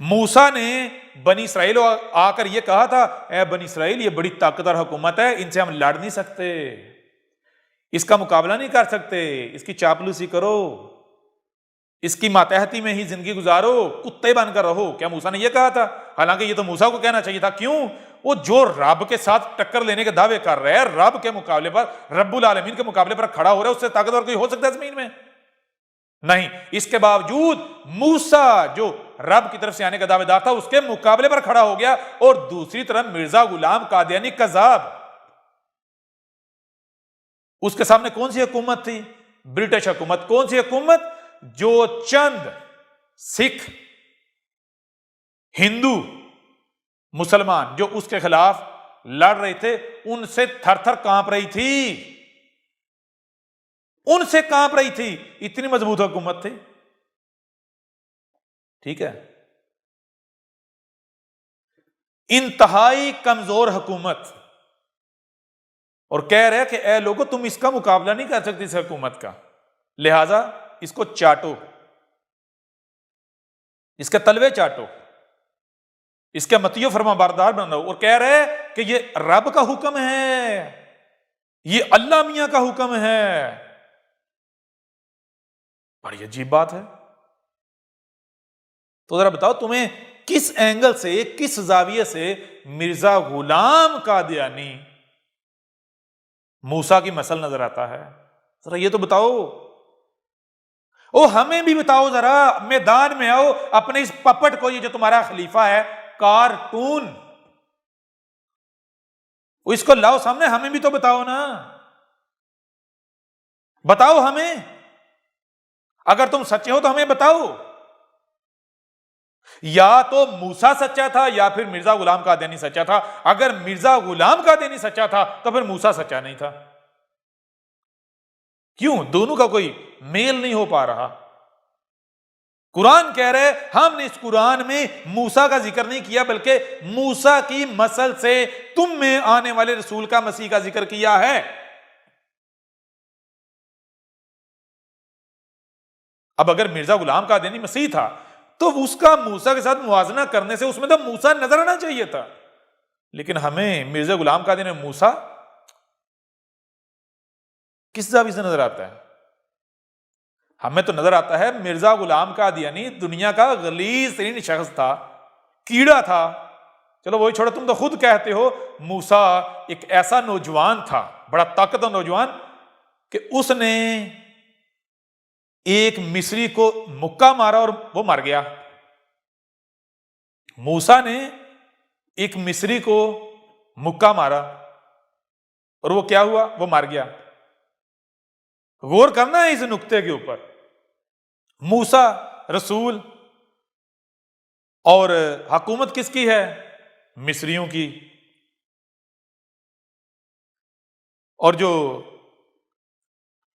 موسیٰ نے بنی اسرائیل آ کر یہ کہا تھا اے بنی اسرائیل، یہ بڑی طاقتور حکومت ہے، ان سے ہم لڑ نہیں سکتے، اس کا مقابلہ نہیں کر سکتے، اس کی چاپلوسی کرو، اس کی ماتحتی میں ہی زندگی گزارو، کتے بن کر رہو۔ کیا موسیٰ نے یہ کہا تھا؟ حالانکہ یہ تو موسیٰ کو کہنا چاہیے تھا۔ کیوں؟ وہ جو رب کے ساتھ ٹکر لینے کے دعوے کر رہے ہیں، رب کے مقابلے پر، رب العالمین کے مقابلے پر کھڑا ہو رہا ہے، اس سے طاقتور کوئی ہو سکتا ہے زمین میں؟ نہیں۔ اس کے باوجود موسیٰ جو رب کی طرف سے آنے کا دعوے دار تھا، اس کے مقابلے پر کھڑا ہو گیا۔ اور دوسری طرف مرزا غلام قادیانی کذاب، اس کے سامنے کون سی حکومت تھی؟ برٹش حکومت۔ کون سی حکومت؟ جو چند سکھ، ہندو، مسلمان جو اس کے خلاف لڑ رہے تھے، ان سے تھر تھر کانپ رہی تھی، ان سے کانپ رہی تھی، اتنی مضبوط حکومت تھی۔ ٹھیک ہے، انتہائی کمزور حکومت، اور کہہ رہے کہ اے لوگو تم اس کا مقابلہ نہیں کر سکتے اس حکومت کا، لہذا اس کو چاٹو، اس کے تلوے چاٹو، اس کے مطیع فرما بردار بنو۔ اور کہہ رہے کہ یہ رب کا حکم ہے، یہ اللہ میاں کا حکم ہے۔ بڑی عجیب بات ہے۔ تو ذرا بتاؤ تمہیں کس اینگل سے، کس زاویے سے مرزا غلام قادیانی موسیٰ کی مثل نظر آتا ہے؟ ذرا یہ تو بتاؤ، او ہمیں بھی بتاؤ، ذرا میدان میں آؤ، اپنے اس پپٹ کو، یہ جو تمہارا خلیفہ ہے، کارٹون، اس کو لاؤ سامنے، ہمیں بھی تو بتاؤ نا، بتاؤ ہمیں، اگر تم سچے ہو تو ہمیں بتاؤ۔ یا تو موسیٰ سچا تھا یا پھر مرزا غلام قادیانی سچا تھا. اگر مرزا غلام قادیانی سچا تھا تو پھر موسیٰ سچا نہیں تھا. کیوں؟ دونوں کا کوئی میل نہیں ہو پا رہا. قرآن کہہ رہے ہم نے اس قرآن میں موسیٰ کا ذکر نہیں کیا بلکہ موسیٰ کی مسل سے تم میں آنے والے رسول کا، مسیح کا ذکر کیا ہے. اب اگر مرزا غلام قادیانی مسیح تھا تو اس کا موسیٰ کے ساتھ موازنہ کرنے سے اس میں تو موسیٰ نظر آنا چاہیے تھا. لیکن ہمیں مرزا غلام قادیانی میں موسیٰ کس زاویے سے نظر آتا ہے؟ ہمیں تو نظر آتا ہے مرزا غلام قادیانی دنیا کا غلیظ ترین شخص تھا، کیڑا تھا. چلو وہی چھوڑو، تم تو خود کہتے ہو موسیٰ ایک ایسا نوجوان تھا، بڑا طاقتور نوجوان، کہ اس نے ایک مصری کو مکہ مارا اور وہ مر گیا. موسیٰ نے ایک مصری کو مکہ مارا اور وہ کیا ہوا؟ وہ مر گیا. غور کرنا ہے اس نقطے کے اوپر. موسیٰ رسول اور حکومت کس کی ہے؟ مصریوں کی. اور جو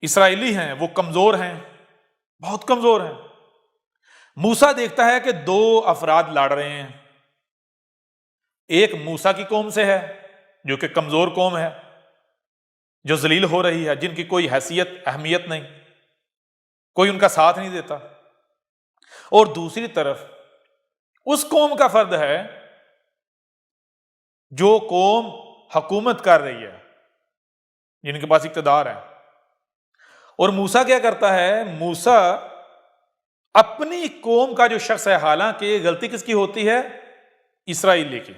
اسرائیلی ہیں وہ کمزور ہیں، بہت کمزور ہیں. موسیٰ دیکھتا ہے کہ دو افراد لڑ رہے ہیں. ایک موسیٰ کی قوم سے ہے جو کہ کمزور قوم ہے، جو ذلیل ہو رہی ہے، جن کی کوئی حیثیت اہمیت نہیں، کوئی ان کا ساتھ نہیں دیتا. اور دوسری طرف اس قوم کا فرد ہے جو قوم حکومت کر رہی ہے، جن کے پاس اقتدار ہے. اور موسیٰ کیا کرتا ہے؟ موسیٰ اپنی قوم کا جو شخص ہے، حالانکہ غلطی کس کی ہوتی ہے؟ اسرائیلی کی.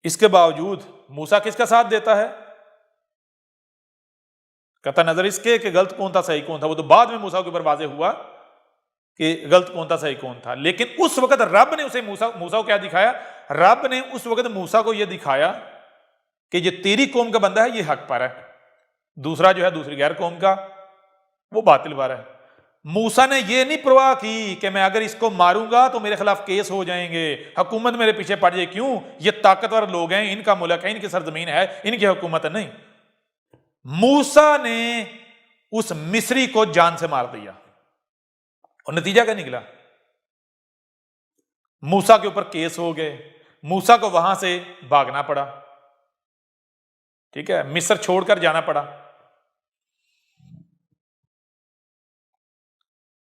اس کے باوجود موسیٰ کس کا ساتھ دیتا ہے؟ قطع نظر اس کے کہ غلط کون تھا صحیح کون تھا، وہ تو بعد میں موسیٰ کے اوپر واضح ہوا کہ غلط کون تھا صحیح کون تھا. لیکن اس وقت رب نے اسے موسیٰ کو کیا دکھایا؟ رب نے اس وقت موسیٰ کو یہ دکھایا کہ یہ تیری قوم کا بندہ ہے، یہ حق پر ہے. دوسرا جو ہے دوسری غیر قوم کا، وہ باطل پر ہے. موسیٰ نے یہ نہیں پرواہ کی کہ میں اگر اس کو ماروں گا تو میرے خلاف کیس ہو جائیں گے، حکومت میرے پیچھے پڑ جائے. کیوں؟ یہ طاقتور لوگ ہیں، ان کا ملک ہے، ان کی سرزمین ہے، ان کی حکومت ہے. نہیں، موسیٰ نے اس مصری کو جان سے مار دیا. اور نتیجہ کیا نکلا؟ موسیٰ کے اوپر کیس ہو گئے، موسیٰ کو وہاں سے بھاگنا پڑا. ٹھیک ہے، مصر چھوڑ کر جانا پڑا.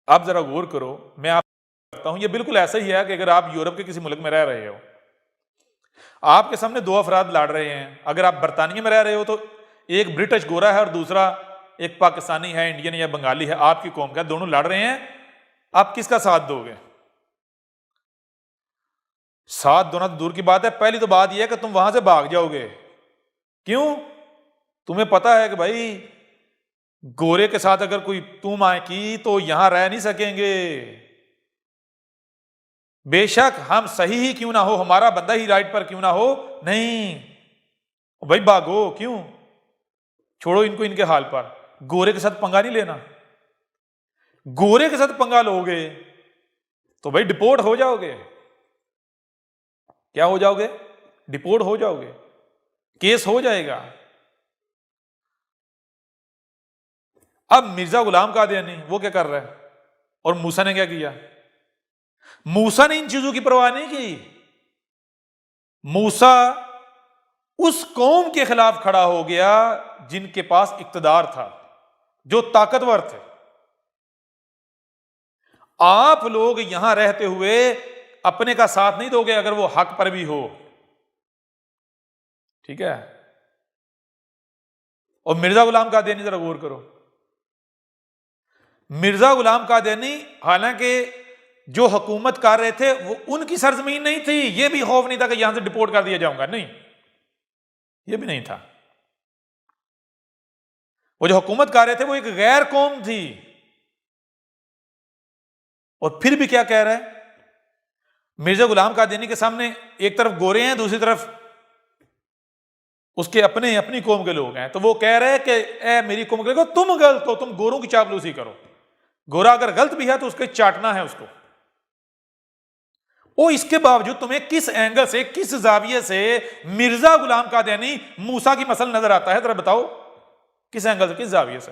آپ ذرا غور کرو، میں آپ کو بتاتا ہوں، یہ بالکل ایسا ہی ہے کہ اگر آپ یورپ کے کسی ملک میں رہ رہے ہو، آپ کے سامنے دو افراد لڑ رہے ہیں. اگر آپ برطانیہ میں رہ رہے ہو تو ایک برٹش گورا ہے اور دوسرا ایک پاکستانی ہے، انڈین یا بنگالی ہے، آپ کی قوم کا، دونوں لڑ رہے ہیں. آپ کس کا ساتھ دو گے؟ ساتھ دونا تو دور کی بات ہے، پہلی تو بات یہ ہے کہ تم وہاں سے بھاگ جاؤ گے. کیوں؟ تمہیں پتا ہے کہ بھائی گورے کے ساتھ اگر کوئی تم آئے کی تو یہاں رہ نہیں سکیں گے. بے شک ہم صحیح ہی کیوں نہ ہو، ہمارا بندہ ہی رائٹ پر کیوں نہ ہو، نہیں بھائی بھاگو. کیوں؟ چھوڑو ان کو ان کے حال پر. گورے کے ساتھ پنگا نہیں لینا. گورے کے ساتھ پنگا لو گے تو بھائی ڈپورٹ ہو جاؤ گے. کیا ہو جاؤ گے؟ ڈپورٹ ہو جاؤ گے، کیس ہو جائے گا. اب مرزا غلام قادیانی وہ کیا کر رہا ہے؟ اور موسیٰ نے کیا کیا؟ موسیٰ نے ان چیزوں کی پرواہ نہیں کی. موسیٰ اس قوم کے خلاف کھڑا ہو گیا جن کے پاس اقتدار تھا، جو طاقتور تھے. آپ لوگ یہاں رہتے ہوئے اپنے کا ساتھ نہیں دو گے اگر وہ حق پر بھی ہو. ٹھیک ہے. اور مرزا غلام قادیانی ذرا غور کرو. مرزا غلام قادیانی حالانکہ جو حکومت کر رہے تھے وہ ان کی سرزمین نہیں تھی، یہ بھی خوف نہیں تھا کہ یہاں سے ڈپورٹ کر دیا جاؤں گا، نہیں، یہ بھی نہیں تھا. وہ جو حکومت کر رہے تھے وہ ایک غیر قوم تھی. اور پھر بھی کیا کہہ رہا ہے؟ مرزا غلام قادیانی کے سامنے ایک طرف گورے ہیں، دوسری طرف اس کے اپنی قوم کے لوگ ہیں. تو وہ کہہ رہے ہیں کہ اے میری قوم کے لوگوں، تم غلط ہو، تم گوروں کی چاپلوسی کرو. گورا اگر غلط بھی ہے تو اس کو چاٹنا ہے اس کو. اس کے باوجود تمہیں کس اینگل سے, کس زاویے سے مرزا غلام قادیانی موسیٰ کی مثل نظر آتا ہے؟ ذرا بتاؤ کس اینگل سے, کس زاویے سے.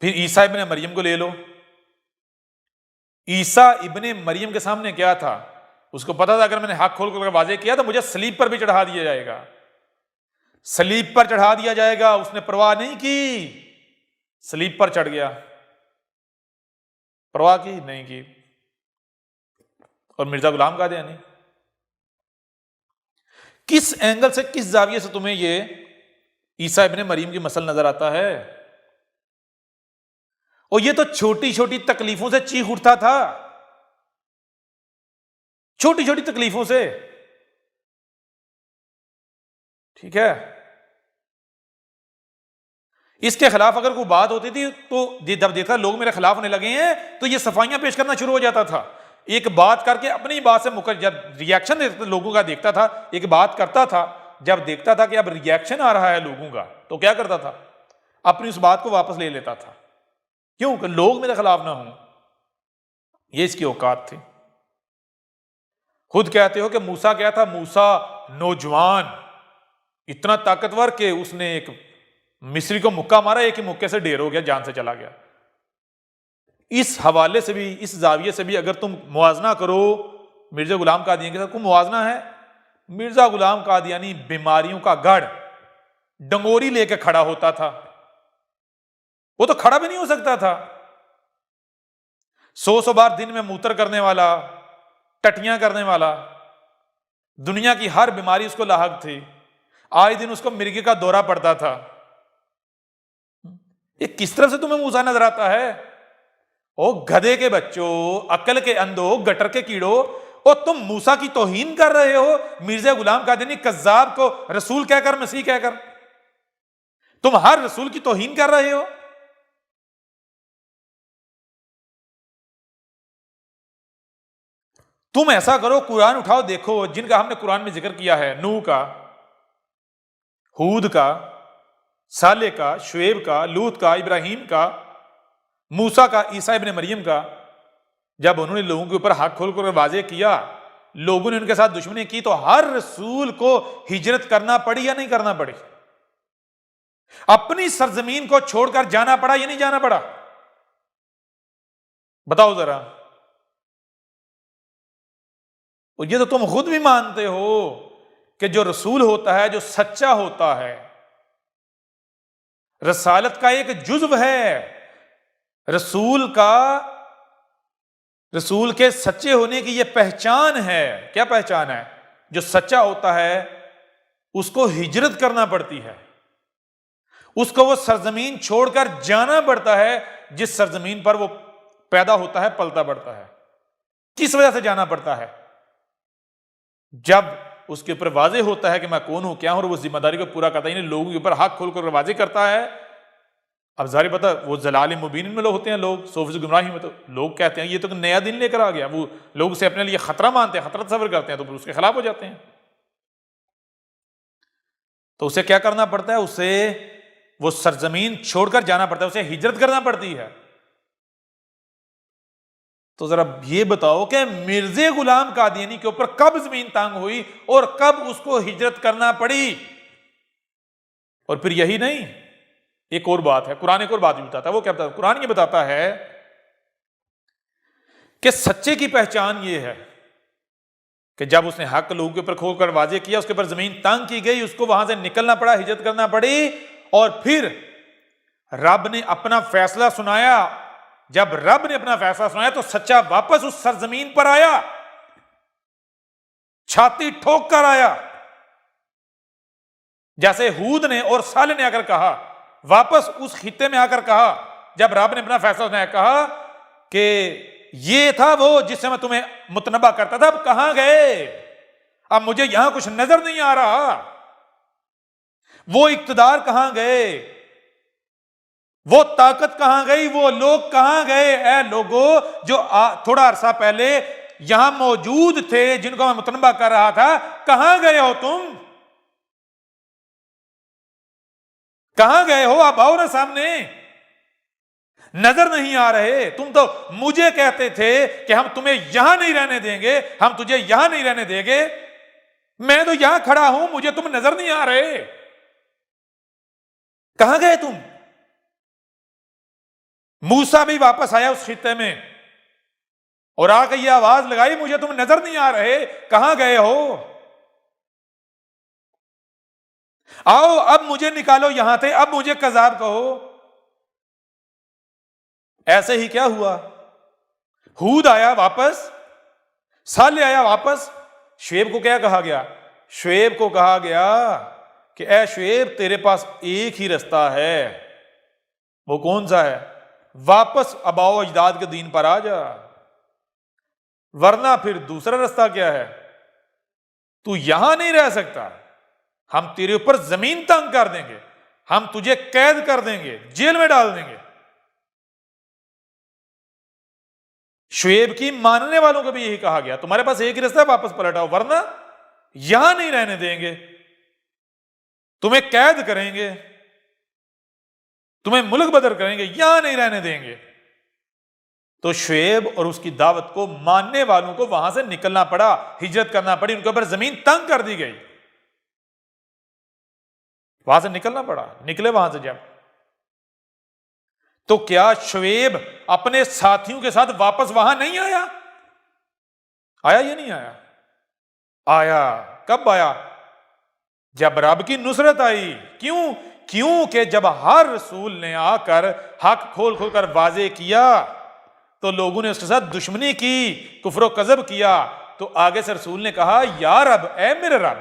پھر عیسیٰ ابن مریم کو لے لو. عیسیٰ ابن مریم کے سامنے کیا تھا؟ اس کو پتا تھا اگر میں نے حق کھول کر واضح کیا تو مجھے صلیب پر بھی چڑھا دیا جائے گا, صلیب پر چڑھا دیا جائے گا. اس نے پرواہ نہیں کی, صلیب پر چڑھ گیا. پرواہ کی نہیں کی. اور مرزا غلام قادیانی کس اینگل سے, کس زاویے سے تمہیں یہ عیسیٰ ابن مریم کی مثل نظر آتا ہے؟ اور یہ تو چھوٹی چھوٹی تکلیفوں سے چیخ اٹھتا تھا, چھوٹی چھوٹی تکلیفوں سے. ٹھیک ہے, اس کے خلاف اگر کوئی بات ہوتی تھی تو جب دیکھا لوگ میرے خلاف ہونے لگے ہیں تو یہ صفائیاں پیش کرنا شروع ہو جاتا تھا. ایک بات کر کے اپنی بات سے جب ریاکشن لوگوں کا دیکھتا تھا, ایک بات کرتا تھا, جب دیکھتا تھا کہ اب ریاکشن آ رہا ہے لوگوں کا تو کیا کرتا تھا؟ اپنی اس بات کو واپس لے لیتا تھا. کیوں کہ لوگ میرے خلاف نہ ہوں. یہ اس کی اوقات تھی. خود کہتے ہو کہ موسیٰ کیا تھا؟ موسیٰ نوجوان, اتنا طاقتور کہ اس نے ایک مصری کو مکہ مارا, ایک ہی مکے سے ڈھیر ہو گیا, جان سے چلا گیا. اس حوالے سے بھی, اس زاویے سے بھی اگر تم موازنہ کرو مرزا غلام قادیانی کے ساتھ, کوئی موازنہ ہے؟ مرزا غلام قادیانی بیماریوں کا گڑھ, ڈنگوری لے کے کھڑا ہوتا تھا. وہ تو کھڑا بھی نہیں ہو سکتا تھا. 100 بار دن میں موتر کرنے والا, ٹٹیاں کرنے والا, دنیا کی ہر بیماری اس کو لاحق تھی. آئے دن اس کو مرگی کا دورہ پڑتا تھا. یہ کس طرح سے تمہیں موسیٰ نظر آتا ہے؟ او گدھے کے بچوں, عقل کے اندھو, گٹر کے کیڑو, اور تم موسیٰ کی توہین کر رہے ہو مرزا غلام قادیانی کذاب کو رسول کہہ کر, مسیح کہہ کر. تم ہر رسول کی توہین کر رہے ہو. تم ایسا کرو, قرآن اٹھاؤ, دیکھو جن کا ہم نے قرآن میں ذکر کیا ہے, نوح کا, ہود کا, صالح کا, شعیب کا, لوط کا, ابراہیم کا, موسیٰ کا, عیسیٰ ابن مریم کا. جب انہوں نے لوگوں کے اوپر حق کھول کر واضح کیا, لوگوں نے ان کے ساتھ دشمنی کی, تو ہر رسول کو ہجرت کرنا پڑی یا نہیں کرنا پڑی؟ اپنی سرزمین کو چھوڑ کر جانا پڑا یا نہیں جانا پڑا؟ بتاؤ ذرا. اور یہ تو تم خود بھی مانتے ہو کہ جو رسول ہوتا ہے, جو سچا ہوتا ہے, رسالت کا ایک جزو ہے. رسول کے سچے ہونے کی یہ پہچان ہے. کیا پہچان ہے؟ جو سچا ہوتا ہے اس کو ہجرت کرنا پڑتی ہے, اس کو وہ سرزمین چھوڑ کر جانا پڑتا ہے جس سرزمین پر وہ پیدا ہوتا ہے, پلتا بڑھتا ہے. کس وجہ سے جانا پڑتا ہے؟ جب اس کے اوپر واضح ہوتا ہے کہ میں کون ہوں, کیا ہوں, اور وہ ذمہ داری کو پورا کرتا ہے, یعنی لوگوں کے اوپر حق کھول کر واضح کرتا ہے. اب ظاہر پتہ وہ ضلال مبین میں لوگ ہوتے ہیں, لوگ صوفی گمراہی میں, تو لوگ کہتے ہیں یہ تو نیا دین لے کر آ گیا. وہ لوگ اسے اپنے لیے خطرہ مانتے ہیں, خطرہ تصور کرتے ہیں, تو پھر اس کے خلاف ہو جاتے ہیں. تو اسے کیا کرنا پڑتا ہے؟ اسے وہ سرزمین چھوڑ کر جانا پڑتا ہے, اسے ہجرت کرنا پڑتی ہے. تو ذرا یہ بتاؤ کہ مرزا غلام قادیانی کے اوپر کب زمین تانگ ہوئی اور کب اس کو ہجرت کرنا پڑی؟ اور پھر یہی نہیں, ایک اور بات ہے, قرآن ایک اور بات بھی بتاتا ہے. وہ کیا بتاتا ہے؟ قرآن یہ بتاتا ہے کہ سچے کی پہچان یہ ہے کہ جب اس نے حق لوگوں کے اوپر کھول کر واضح کیا, اس کے اوپر زمین تنگ کی گئی, اس کو وہاں سے نکلنا پڑا, ہجرت کرنا پڑی, اور پھر رب نے اپنا فیصلہ سنایا. جب رب نے اپنا فیصلہ سنایا تو سچا واپس اس سرزمین پر آیا, چھاتی ٹھوک کر آیا. جیسے ہود نے اور صالح نے اگر کہا, واپس اس خطے میں آ کر کہا, جب رب نے اپنا فیصلہ سنایا, کہا کہ یہ تھا وہ جس سے میں تمہیں متنبع کرتا تھا, اب کہاں گئے؟ اب مجھے یہاں کچھ نظر نہیں آ رہا. وہ اقتدار کہاں گئے؟ وہ طاقت کہاں گئی؟ وہ لوگ کہاں گئے؟ اے لوگوں جو تھوڑا عرصہ پہلے یہاں موجود تھے, جن کو میں متنبع کر رہا تھا, کہاں گئے ہو تم؟ کہاں گئے ہو؟ آپ آؤ نا سامنے، نظر نہیں آ رہے؟ تم تو مجھے کہتے تھے کہ ہم تمہیں یہاں نہیں رہنے دیں گے، ہم تجھے یہاں نہیں رہنے دیں گے، میں تو یہاں کھڑا ہوں، مجھے تم نظر نہیں آ رہے، کہاں گئے تم؟ موسیٰ بھی واپس آیا اس خطے میں اور آ کے یہ آواز لگائی، مجھے تم نظر نہیں آ رہے، کہاں گئے ہو؟ آؤ اب مجھے نکالو یہاں سے، اب مجھے کذاب کہو۔ ایسے ہی کیا ہوا؟ ہود آیا واپس، صالح آیا واپس، شعیب کو کیا کہا گیا؟ شعیب کو کہا گیا کہ اے شعیب تیرے پاس ایک ہی رستہ ہے، وہ کون سا ہے؟ واپس آباء و اجداد کے دین پر آ جا، ورنہ پھر دوسرا رستہ کیا ہے؟ تو یہاں نہیں رہ سکتا، ہم تیرے اوپر زمین تنگ کر دیں گے، ہم تجھے قید کر دیں گے، جیل میں ڈال دیں گے۔ شعیب کی ماننے والوں کو بھی یہی کہا گیا، تمہارے پاس ایک ہی رستہ ہے، واپس پلٹ آؤ، ورنہ یہاں نہیں رہنے دیں گے، تمہیں قید کریں گے، تمہیں ملک بدر کریں گے، یہاں نہیں رہنے دیں گے۔ تو شعیب اور اس کی دعوت کو ماننے والوں کو وہاں سے نکلنا پڑا، ہجرت کرنا پڑی، ان کے اوپر زمین تنگ کر دی گئی، وہاں سے نکلنا پڑا، نکلے وہاں سے جب۔ تو کیا شعیب اپنے ساتھیوں کے ساتھ واپس وہاں نہیں آیا؟ آیا یا نہیں آیا؟ آیا۔ کب آیا؟ جب رب کی نصرت آئی۔ کیوں کہ جب ہر رسول نے آ کر حق کھول کھول کر واضح کیا تو لوگوں نے اس کے ساتھ دشمنی کی، کفر و کذب کیا، تو آگے سے رسول نے کہا یا رب، اے میرے رب،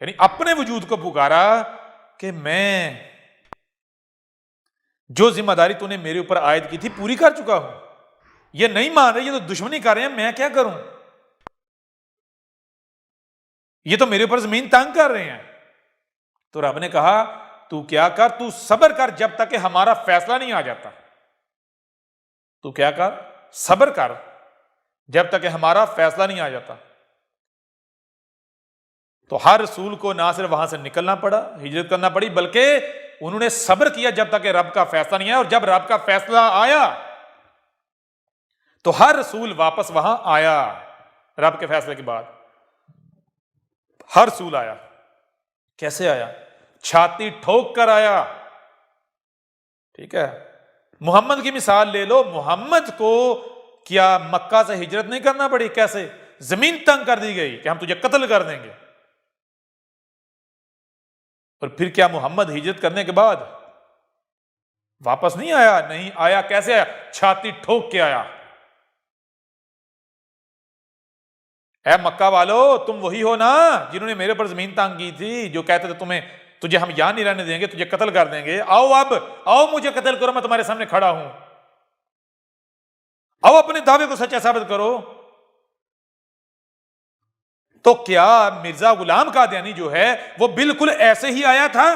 یعنی اپنے وجود کو پکارا کہ میں جو ذمہ داری تو نے میرے اوپر عائد کی تھی پوری کر چکا ہوں، یہ نہیں مان رہے، یہ تو دشمنی کر رہے ہیں، میں کیا کروں؟ یہ تو میرے اوپر زمین تنگ کر رہے ہیں۔ تو رب نے کہا تو کیا کر، تو صبر کر جب تک کہ ہمارا فیصلہ نہیں آ جاتا، تو کیا کر، صبر کر جب تک کہ ہمارا فیصلہ نہیں آ جاتا۔ تو ہر رسول کو نہ صرف وہاں سے نکلنا پڑا، ہجرت کرنا پڑی، بلکہ انہوں نے صبر کیا جب تک کہ رب کا فیصلہ نہیں آیا، اور جب رب کا فیصلہ آیا تو ہر رسول واپس وہاں آیا۔ رب کے فیصلے کے بعد ہر رسول آیا۔ کیسے آیا؟ چھاتی ٹھوک کر آیا۔ ٹھیک ہے، محمد کی مثال لے لو، محمد کو کیا مکہ سے ہجرت نہیں کرنا پڑی؟ کیسے؟ زمین تنگ کر دی گئی کہ ہم تجھے قتل کر دیں گے، اور پھر کیا محمد ہجرت کرنے کے بعد واپس نہیں آیا؟ نہیں آیا۔ کیسے آیا؟ چھاتی ٹھوک کے آیا۔ اے مکہ والو، تم وہی ہو نا جنہوں نے میرے اوپر زمین تنگ کی تھی، جو کہتے تھے تجھے ہم یہاں نہیں رہنے دیں گے، تجھے قتل کر دیں گے، آؤ اب، آؤ مجھے قتل کرو، میں تمہارے سامنے کھڑا ہوں، آؤ اپنے دعوے کو سچا ثابت کرو۔ تو کیا مرزا غلام قادیانی جو ہے وہ بالکل ایسے ہی آیا تھا؟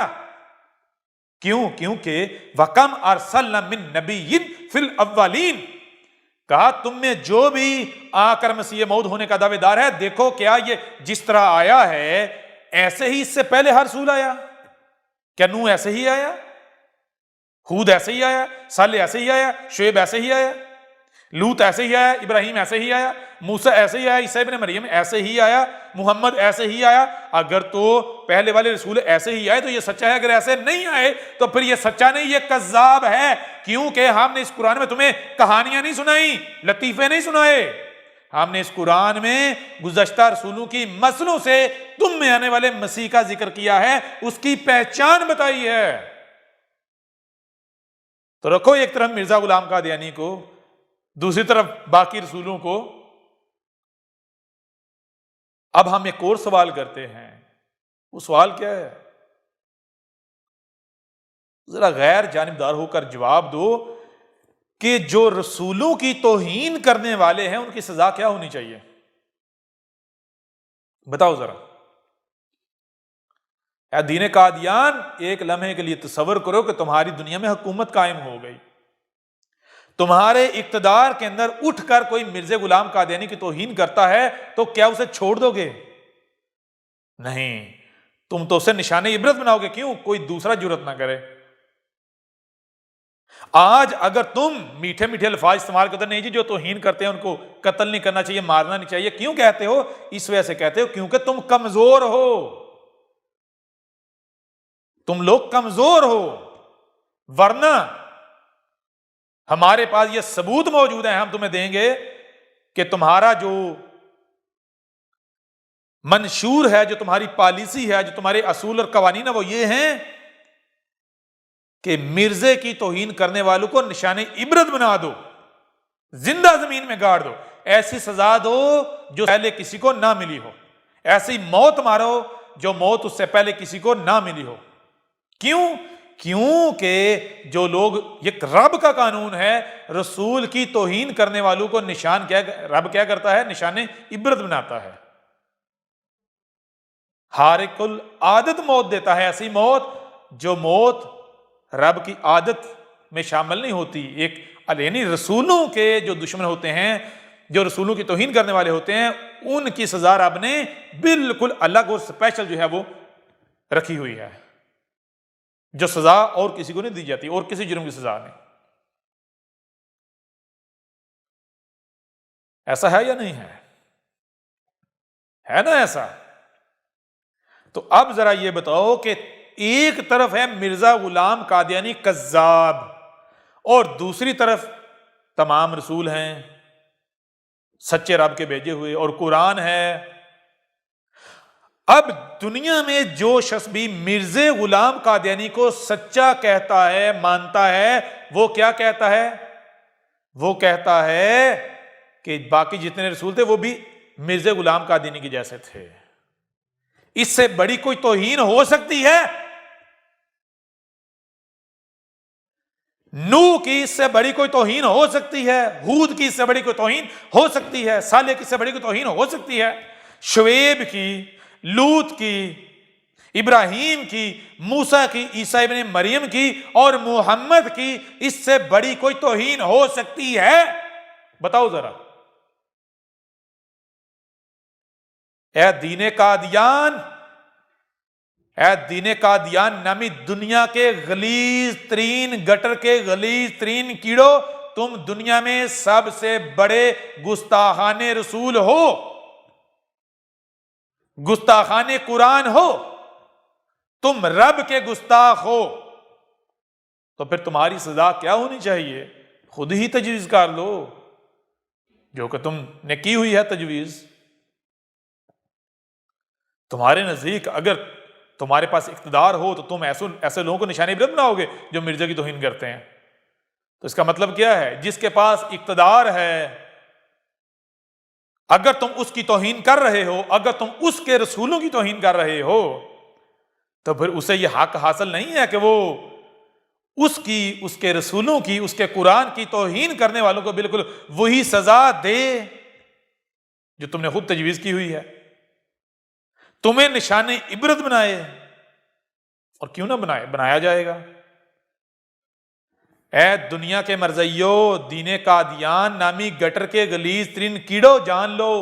کیونکہ وَكَمْ أَرْسَلْنَا مِن نَبِيٍّ فِي الْأَوَّلِينَ، کہا تم میں جو بھی آ کر مسیح موعود ہونے کا دعوے دار ہے، دیکھو کیا یہ جس طرح آیا ہے ایسے ہی اس سے پہلے ہر رسول آیا؟ کیا نوح ایسے ہی آیا؟ ہود ایسے ہی آیا؟ صالح ایسے ہی آیا؟ شعیب ایسے ہی آیا؟ لوط ایسے ہی آیا؟ ابراہیم ایسے ہی آیا؟ موسیٰ ایسے ہی آیا؟ عیسیٰ ابن مریم ایسے ہی آیا؟ محمد ایسے ہی آیا؟ اگر تو پہلے والے رسول ایسے ہی آئے تو یہ سچا ہے، اگر ایسے نہیں آئے تو پھر یہ سچا نہیں، یہ کذاب ہے، کیونکہ ہم نے اس قرآن میں تمہیں کہانیاں نہیں سنائی، لطیفے نہیں سنائے، ہم نے اس قرآن میں گزشتہ رسولوں کی مثلوں سے تم میں آنے والے مسیح کا ذکر کیا ہے، اس کی پہچان بتائی ہے۔ تو رکھو ایک طرف مرزا غلام قادیانی کو، دوسری طرف باقی رسولوں کو۔ اب ہم ایک اور سوال کرتے ہیں، وہ سوال کیا ہے؟ ذرا غیر جانبدار ہو کر جواب دو کہ جو رسولوں کی توہین کرنے والے ہیں ان کی سزا کیا ہونی چاہیے؟ بتاؤ ذرا۔ اے دین قادیان، ایک لمحے کے لیے تصور کرو کہ تمہاری دنیا میں حکومت قائم ہو گئی، تمہارے اقتدار کے اندر اٹھ کر کوئی مرزا غلام قادیانی کی توہین کرتا ہے تو کیا اسے چھوڑ دو گے؟ نہیں، تم تو اسے نشان عبرت بناؤ گے، کیوں؟ کوئی دوسرا جرات نہ کرے۔ آج اگر تم میٹھے میٹھے الفاظ استعمال کرتے نہیں جی جو توہین کرتے ہیں ان کو قتل نہیں کرنا چاہیے، مارنا نہیں چاہیے، کیوں کہتے ہو؟ اس وجہ سے کہتے ہو کیونکہ تم کمزور ہو، تم لوگ کمزور ہو، ورنہ ہمارے پاس یہ ثبوت موجود ہے، ہم تمہیں دیں گے کہ تمہارا جو منشور ہے، جو تمہاری پالیسی ہے، جو تمہارے اصول اور قوانین ہے، وہ یہ ہیں کہ مرزے کی توہین کرنے والوں کو نشان عبرت بنا دو، زندہ زمین میں گاڑ دو، ایسی سزا دو جو پہلے کسی کو نہ ملی ہو، ایسی موت مارو جو موت اس سے پہلے کسی کو نہ ملی ہو۔ کیونکہ جو لوگ، یہ رب کا قانون ہے، رسول کی توہین کرنے والوں کو نشان کیا رب کیا کرتا ہے؟ نشان عبرت بناتا ہے، حارق العادت موت دیتا ہے، ایسی موت جو موت رب کی عادت میں شامل نہیں ہوتی۔ ایک یعنی رسولوں کے جو دشمن ہوتے ہیں، جو رسولوں کی توہین کرنے والے ہوتے ہیں، ان کی سزا رب نے بالکل الگ اور سپیشل جو ہے وہ رکھی ہوئی ہے، جو سزا اور کسی کو نہیں دی جاتی، اور کسی جرم کی سزا نہیں۔ ایسا ہے یا نہیں ہے؟ ہے نا ایسا؟ تو اب ذرا یہ بتاؤ کہ ایک طرف ہے مرزا غلام قادیانی کذاب، اور دوسری طرف تمام رسول ہیں سچے رب کے بھیجے ہوئے، اور قرآن ہے۔ اب دنیا میں جو شخص بھی مرزا غلام قادیانی کو سچا کہتا ہے، مانتا ہے، وہ کیا کہتا ہے؟ وہ کہتا ہے کہ باقی جتنے رسول تھے وہ بھی مرزا غلام قادیانی کے جیسے تھے۔ اس سے بڑی کوئی توہین ہو سکتی ہے؟ نوح کی اس سے بڑی کوئی توہین ہو سکتی ہے؟ ہود کی اس سے بڑی کوئی توہین ہو سکتی ہے؟ صالح کی اس سے بڑی کوئی توہین ہو سکتی ہے؟ شعیب کی، لوط کی، ابراہیم کی، موسیٰ کی، عیسیٰ ابن مریم کی اور محمد کی اس سے بڑی کوئی توہین ہو سکتی ہے؟ بتاؤ ذرا۔ اے دین قادیان، اے دین قادیان نامی دنیا کے غلیظ ترین گٹر کے غلیظ ترین کیڑو، تم دنیا میں سب سے بڑے گستاخان رسول ہو، گستاخان قرآن ہو، تم رب کے گستاخ ہو، تو پھر تمہاری سزا کیا ہونی چاہیے؟ خود ہی تجویز کر لو جو کہ تم نے کی ہوئی ہے تجویز۔ تمہارے نزدیک اگر تمہارے پاس اقتدار ہو تو تم ایسے لوگوں کو نشان عبرت بناؤ گے جو مرزا کی توہین کرتے ہیں؟ تو اس کا مطلب کیا ہے؟ جس کے پاس اقتدار ہے، اگر تم اس کی توہین کر رہے ہو، اگر تم اس کے رسولوں کی توہین کر رہے ہو، تو پھر اسے یہ حق حاصل نہیں ہے کہ وہ اس کے رسولوں کی، اس کے قرآن کی توہین کرنے والوں کو بالکل وہی سزا دے جو تم نے خود تجویز کی ہوئی ہے، تمہیں نشان عبرت بنائے۔ اور کیوں نہ بنائے، بنایا جائے گا۔ اے دنیا کے مرزائیو، دین قادیان نامی گٹر کے غلیظ ترین کیڑو، جان لو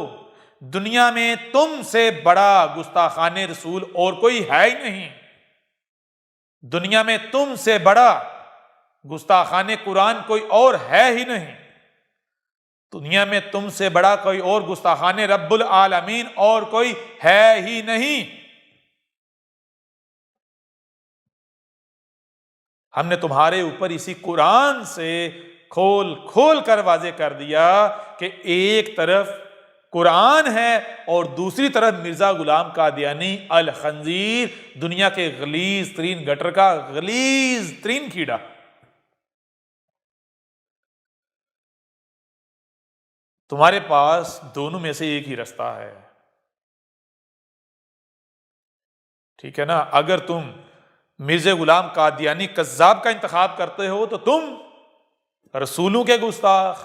دنیا میں تم سے بڑا گستاخان رسول اور کوئی ہے ہی نہیں، دنیا میں تم سے بڑا گستاخان قرآن کوئی اور ہے ہی نہیں، دنیا میں تم سے بڑا کوئی اور گستاخان رب العالمین اور کوئی ہے ہی نہیں۔ ہم نے تمہارے اوپر اسی قرآن سے کھول کھول کر واضح کر دیا کہ ایک طرف قرآن ہے اور دوسری طرف مرزا غلام قادیانی الخنزیر، دنیا کے غلیظ ترین گٹر کا غلیظ ترین کیڑا۔ تمہارے پاس دونوں میں سے ایک ہی رستہ ہے، ٹھیک ہے نا؟ اگر تم مرزا غلام قادیانی کذاب کا انتخاب کرتے ہو تو تم رسولوں کے گستاخ،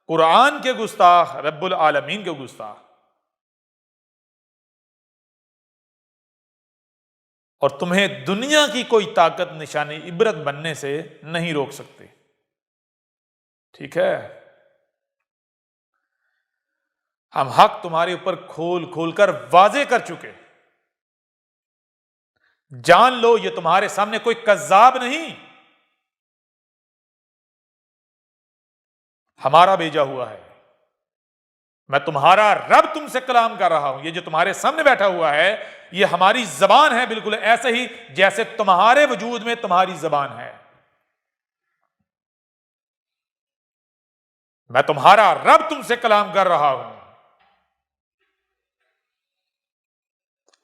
قرآن کے گستاخ، رب العالمین کے گستاخ، اور تمہیں دنیا کی کوئی طاقت نشانی عبرت بننے سے نہیں روک سکتی، ٹھیک ہے؟ ہم حق تمہارے اوپر کھول کھول کر واضح کر چکے، جان لو یہ تمہارے سامنے کوئی کذاب نہیں، ہمارا بھیجا ہوا ہے، میں تمہارا رب تم سے کلام کر رہا ہوں۔ یہ جو تمہارے سامنے بیٹھا ہوا ہے یہ ہماری زبان ہے، بالکل ایسے ہی جیسے تمہارے وجود میں تمہاری زبان ہے۔ میں تمہارا رب تم سے کلام کر رہا ہوں۔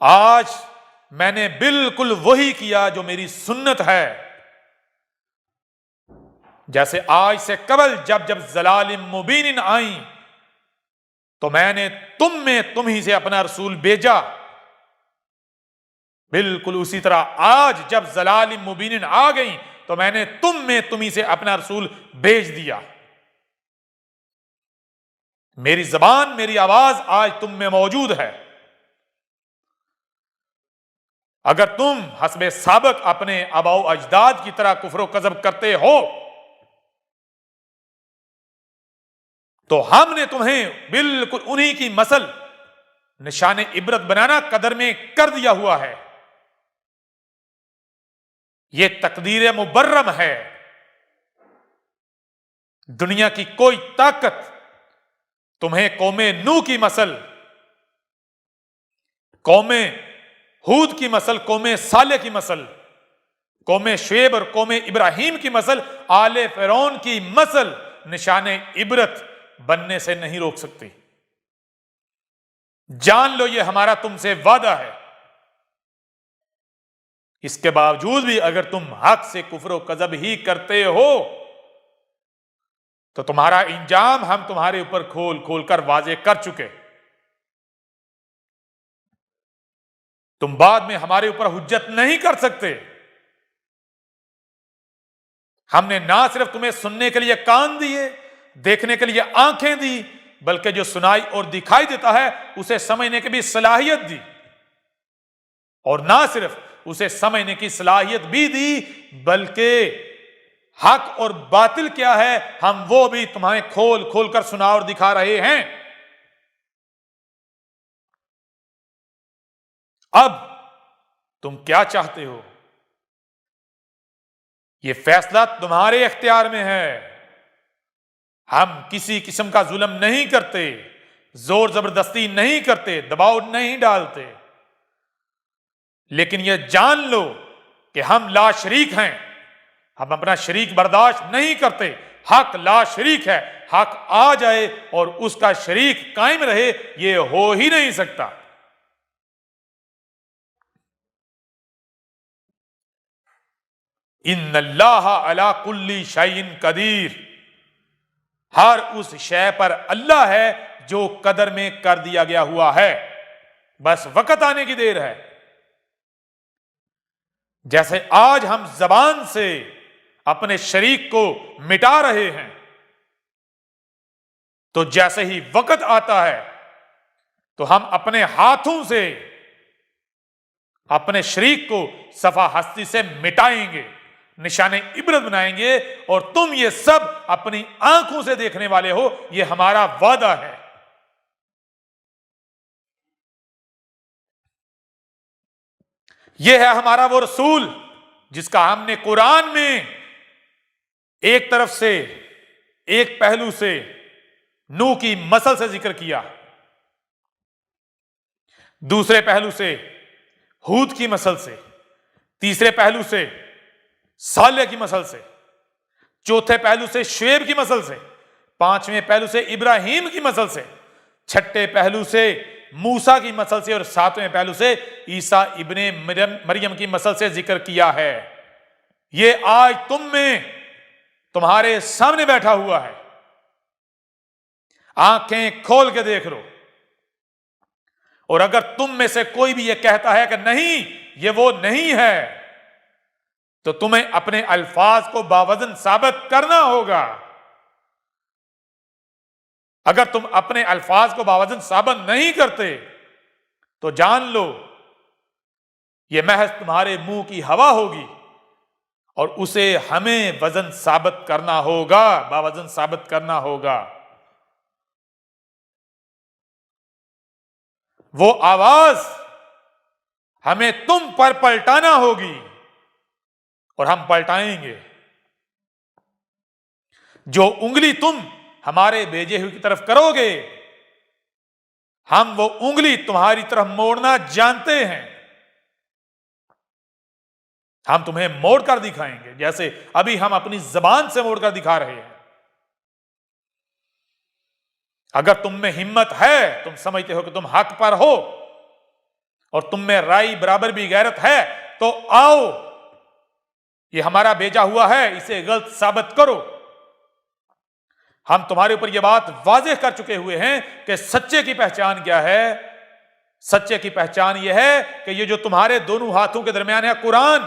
آج میں نے بالکل وہی کیا جو میری سنت ہے، جیسے آج سے قبل جب ضلال مبین آئیں تو میں نے تم ہی سے اپنا رسول بھیجا، بالکل اسی طرح آج جب ضلال مبین آ گئی تو میں نے تم ہی سے اپنا رسول بھیج دیا۔ میری زبان، میری آواز آج تم میں موجود ہے۔ اگر تم حسب سابق اپنے آباء و اجداد کی طرح کفر و کذب کرتے ہو تو ہم نے تمہیں بالکل انہی کی مثل نشان عبرت بنانا قدر میں کر دیا ہوا ہے۔ یہ تقدیر مبرم ہے۔ دنیا کی کوئی طاقت تمہیں قوم نوح کی مثل، قوم ہود کی مثل، قوم صالح کی مثل، قوم شعیب اور قوم ابراہیم کی مثل، آل فرعون کی مثل نشان عبرت بننے سے نہیں روک سکتی۔ جان لو یہ ہمارا تم سے وعدہ ہے۔ اس کے باوجود بھی اگر تم حق سے کفر و کذب ہی کرتے ہو تو تمہارا انجام ہم تمہارے اوپر کھول کھول کر واضح کر چکے۔ تم بعد میں ہمارے اوپر حجت نہیں کر سکتے۔ ہم نے نہ صرف تمہیں سننے کے لیے کان دیے، دیکھنے کے لیے آنکھیں دی، بلکہ جو سنائی اور دکھائی دیتا ہے اسے سمجھنے کی بھی صلاحیت دی، اور نہ صرف اسے سمجھنے کی صلاحیت بھی دی بلکہ حق اور باطل کیا ہے ہم وہ بھی تمہیں کھول کھول کر سنا اور دکھا رہے ہیں۔ اب تم کیا چاہتے ہو؟ یہ فیصلہ تمہارے اختیار میں ہے۔ ہم کسی قسم کا ظلم نہیں کرتے، زور زبردستی نہیں کرتے، دباؤ نہیں ڈالتے، لیکن یہ جان لو کہ ہم لا شریک ہیں۔ ہم اپنا شریک برداشت نہیں کرتے۔ حق لا شریک ہے، حق آ جائے اور اس کا شریک قائم رہے یہ ہو ہی نہیں سکتا۔ ان اللہ علی کل شیء قدیر، ہر اس شے پر اللہ ہے جو قدر میں کر دیا گیا ہوا ہے، بس وقت آنے کی دیر ہے۔ جیسے آج ہم زبان سے اپنے شریک کو مٹا رہے ہیں، تو جیسے ہی وقت آتا ہے تو ہم اپنے ہاتھوں سے اپنے شریک کو صفحہ ہستی سے مٹائیں گے، نشان عبرت بنائیں گے، اور تم یہ سب اپنی آنکھوں سے دیکھنے والے ہو، یہ ہمارا وعدہ ہے۔ یہ ہے ہمارا وہ رسول جس کا ہم نے قرآن میں ایک طرف سے، ایک پہلو سے نوح کی مثل سے ذکر کیا، دوسرے پہلو سے ہود کی مثل سے، تیسرے پہلو سے صالح کی مثل سے، چوتھے پہلو سے شعیب کی مثل سے، پانچویں پہلو سے ابراہیم کی مثل سے، چھٹے پہلو سے موسیٰ کی مثل سے، اور ساتویں پہلو سے عیسیٰ ابن مریم کی مثل سے ذکر کیا ہے۔ یہ آج تم میں تمہارے سامنے بیٹھا ہوا ہے، آنکھیں کھول کے دیکھ لو، اور اگر تم میں سے کوئی بھی یہ کہتا ہے کہ نہیں یہ وہ نہیں ہے تو تمہیں اپنے الفاظ کو باوزن ثابت کرنا ہوگا۔ اگر تم اپنے الفاظ کو باوزن ثابت نہیں کرتے تو جان لو یہ محض تمہارے منہ کی ہوا ہوگی، اور اسے ہمیں وزن ثابت کرنا ہوگا، باوزن ثابت کرنا ہوگا۔ وہ آواز ہمیں تم پر پلٹانا ہوگی اور ہم پلٹائیں گے۔ جو انگلی تم ہمارے بھیجے ہوئے کی طرف کرو گے، ہم وہ انگلی تمہاری طرف موڑنا جانتے ہیں، ہم تمہیں موڑ کر دکھائیں گے جیسے ابھی ہم اپنی زبان سے موڑ کر دکھا رہے ہیں۔ اگر تم میں ہمت ہے، تم سمجھتے ہو کہ تم حق پر ہو اور تم میں رائی برابر بھی غیرت ہے، تو آؤ، یہ ہمارا بھیجا ہوا ہے، اسے غلط ثابت کرو۔ ہم تمہارے اوپر یہ بات واضح کر چکے ہوئے ہیں کہ سچے کی پہچان کیا ہے۔ سچے کی پہچان یہ ہے کہ یہ جو تمہارے دونوں ہاتھوں کے درمیان ہے قرآن،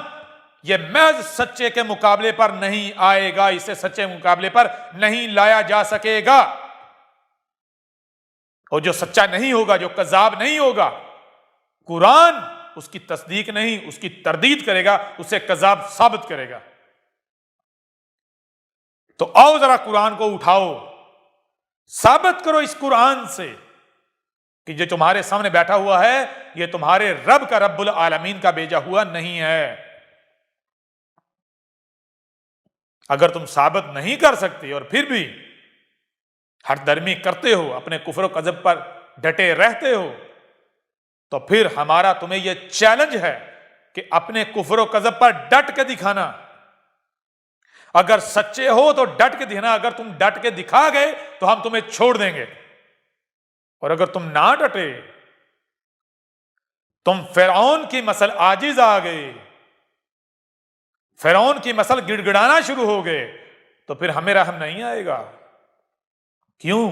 یہ محض سچے کے مقابلے پر نہیں آئے گا، اسے سچے مقابلے پر نہیں لایا جا سکے گا۔ اور جو سچا نہیں ہوگا، جو کذاب نہیں ہوگا، قرآن اس کی تصدیق نہیں، اس کی تردید کرے گا، اسے کذاب ثابت کرے گا۔ تو آؤ ذرا قرآن کو اٹھاؤ، ثابت کرو اس قرآن سے کہ جو تمہارے سامنے بیٹھا ہوا ہے یہ تمہارے رب کا، رب العالمین کا بھیجا ہوا نہیں ہے۔ اگر تم ثابت نہیں کر سکتے اور پھر بھی ہر درمی کرتے ہو، اپنے کفر و کذب پر ڈٹے رہتے ہو، تو پھر ہمارا تمہیں یہ چیلنج ہے کہ اپنے کفر و کذب پر ڈٹ کے دکھانا۔ اگر سچے ہو تو ڈٹ کے دکھانا، اگر تم ڈٹ کے دکھا گئے تو ہم تمہیں چھوڑ دیں گے، اور اگر تم نہ ڈٹے، تم فرعون کی مثل عاجز آ گئے، فرعون کی مثل گڑ گڑانا شروع ہو گئے، تو پھر ہمیں رحم نہیں آئے گا۔ کیوں؟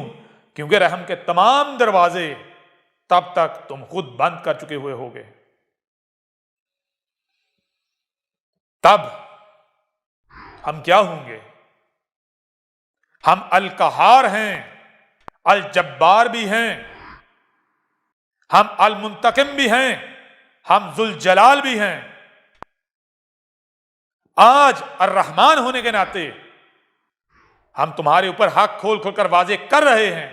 کیونکہ رحم کے تمام دروازے تب تک تم خود بند کر چکے ہوئے ہوگے۔ تب ہم کیا ہوں گے؟ ہم القہار ہیں، الجبار بھی ہیں، ہم المنتقم بھی ہیں، ہم ذوالجلال بھی ہیں۔ آج الرحمن ہونے کے ناطے ہم تمہارے اوپر حق کھول کھول کر واضح کر رہے ہیں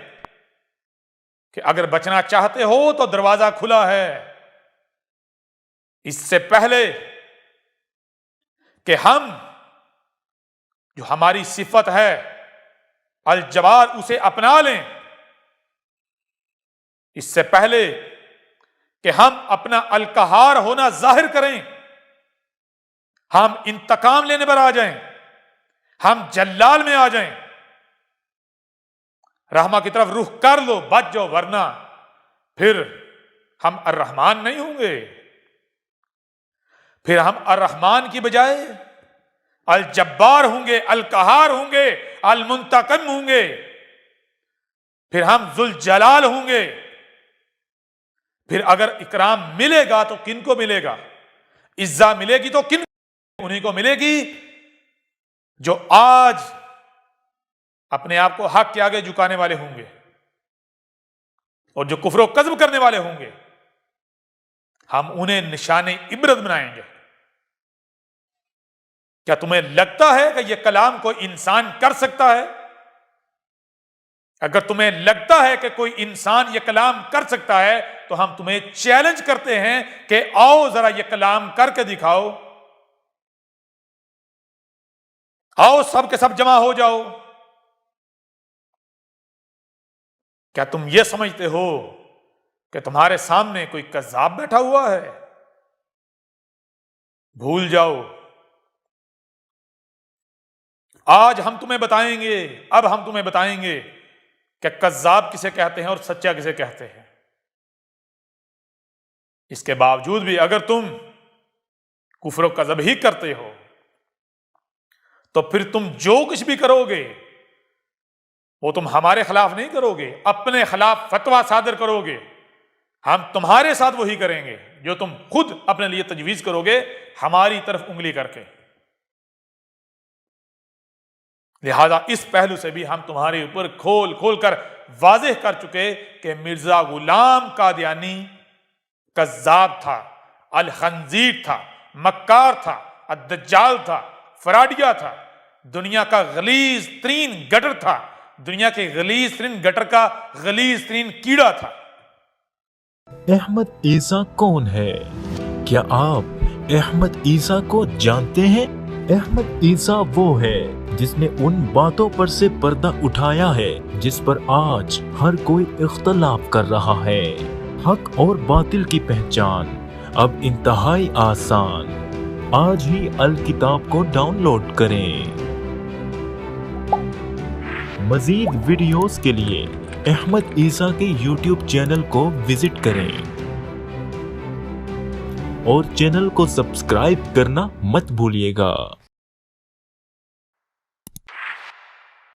کہ اگر بچنا چاہتے ہو تو دروازہ کھلا ہے۔ اس سے پہلے کہ ہم جو ہماری صفت ہے الجبار اسے اپنا لیں، اس سے پہلے کہ ہم اپنا القہار ہونا ظاہر کریں، ہم انتقام لینے پر آ جائیں، ہم جلال میں آ جائیں، رحمہ کی طرف رخ کر لو، بچ جاؤ، ورنہ پھر ہم الرحمن نہیں ہوں گے، پھر ہم الرحمن کی بجائے الجبار ہوں گے، القہار ہوں گے، المنتقم ہوں گے، پھر ہم ذوالجلال ہوں گے۔ پھر اگر اکرام ملے گا تو کن کو ملے گا؟ عزت ملے گی تو کن کو؟ انہیں کو ملے گی جو آج اپنے آپ کو حق کے آگے جھکانے والے ہوں گے اور جو کفر و کذب کرنے والے ہوں گے، ہم انہیں نشان عبرت بنائیں گے۔ کیا تمہیں لگتا ہے کہ یہ کلام کوئی انسان کر سکتا ہے؟ اگر تمہیں لگتا ہے کہ کوئی انسان یہ کلام کر سکتا ہے تو ہم تمہیں چیلنج کرتے ہیں کہ آؤ ذرا یہ کلام کر کے دکھاؤ، آؤ سب کے سب جمع ہو جاؤ۔ کیا تم یہ سمجھتے ہو کہ تمہارے سامنے کوئی کذاب بیٹھا ہوا ہے؟ بھول جاؤ۔ آج ہم تمہیں بتائیں گے، اب ہم تمہیں بتائیں گے کہ کذاب کسے کہتے ہیں اور سچا کسے کہتے ہیں۔ اس کے باوجود بھی اگر تم کفر و کذب ہی کرتے ہو تو پھر تم جو کچھ بھی کرو گے وہ تم ہمارے خلاف نہیں کرو گے، اپنے خلاف فتویٰ صادر کرو گے، ہم تمہارے ساتھ وہی کریں گے جو تم خود اپنے لیے تجویز کرو گے ہماری طرف انگلی کر کے۔ لہذا اس پہلو سے بھی ہم تمہارے اوپر کھول کھول کر واضح کر چکے کہ مرزا غلام قادیانی کذاب تھا، الخنزیر تھا، مکار تھا، الدجال تھا، فراڈیا تھا، دنیا کا غلیظ ترین گٹر تھا، دنیا کے غلیظ ترین گٹر کا غلیظ ترین کیڑا تھا۔ احمد عیسیٰ کون ہے؟ کیا آپ احمد عیسیٰ کو جانتے ہیں؟ احمد عیسیٰ وہ ہے جس نے ان باتوں پر سے پردہ اٹھایا ہے جس پر آج ہر کوئی اختلاف کر رہا ہے۔ حق اور باطل کی پہچان اب انتہائی آسان۔ آج ہی الکتاب کو ڈاؤن لوڈ کریں۔ مزید ویڈیوز کے لیے احمد عیسیٰ کے یوٹیوب چینل کو وزٹ کریں اور چینل کو سبسکرائب کرنا مت بھولیے گا۔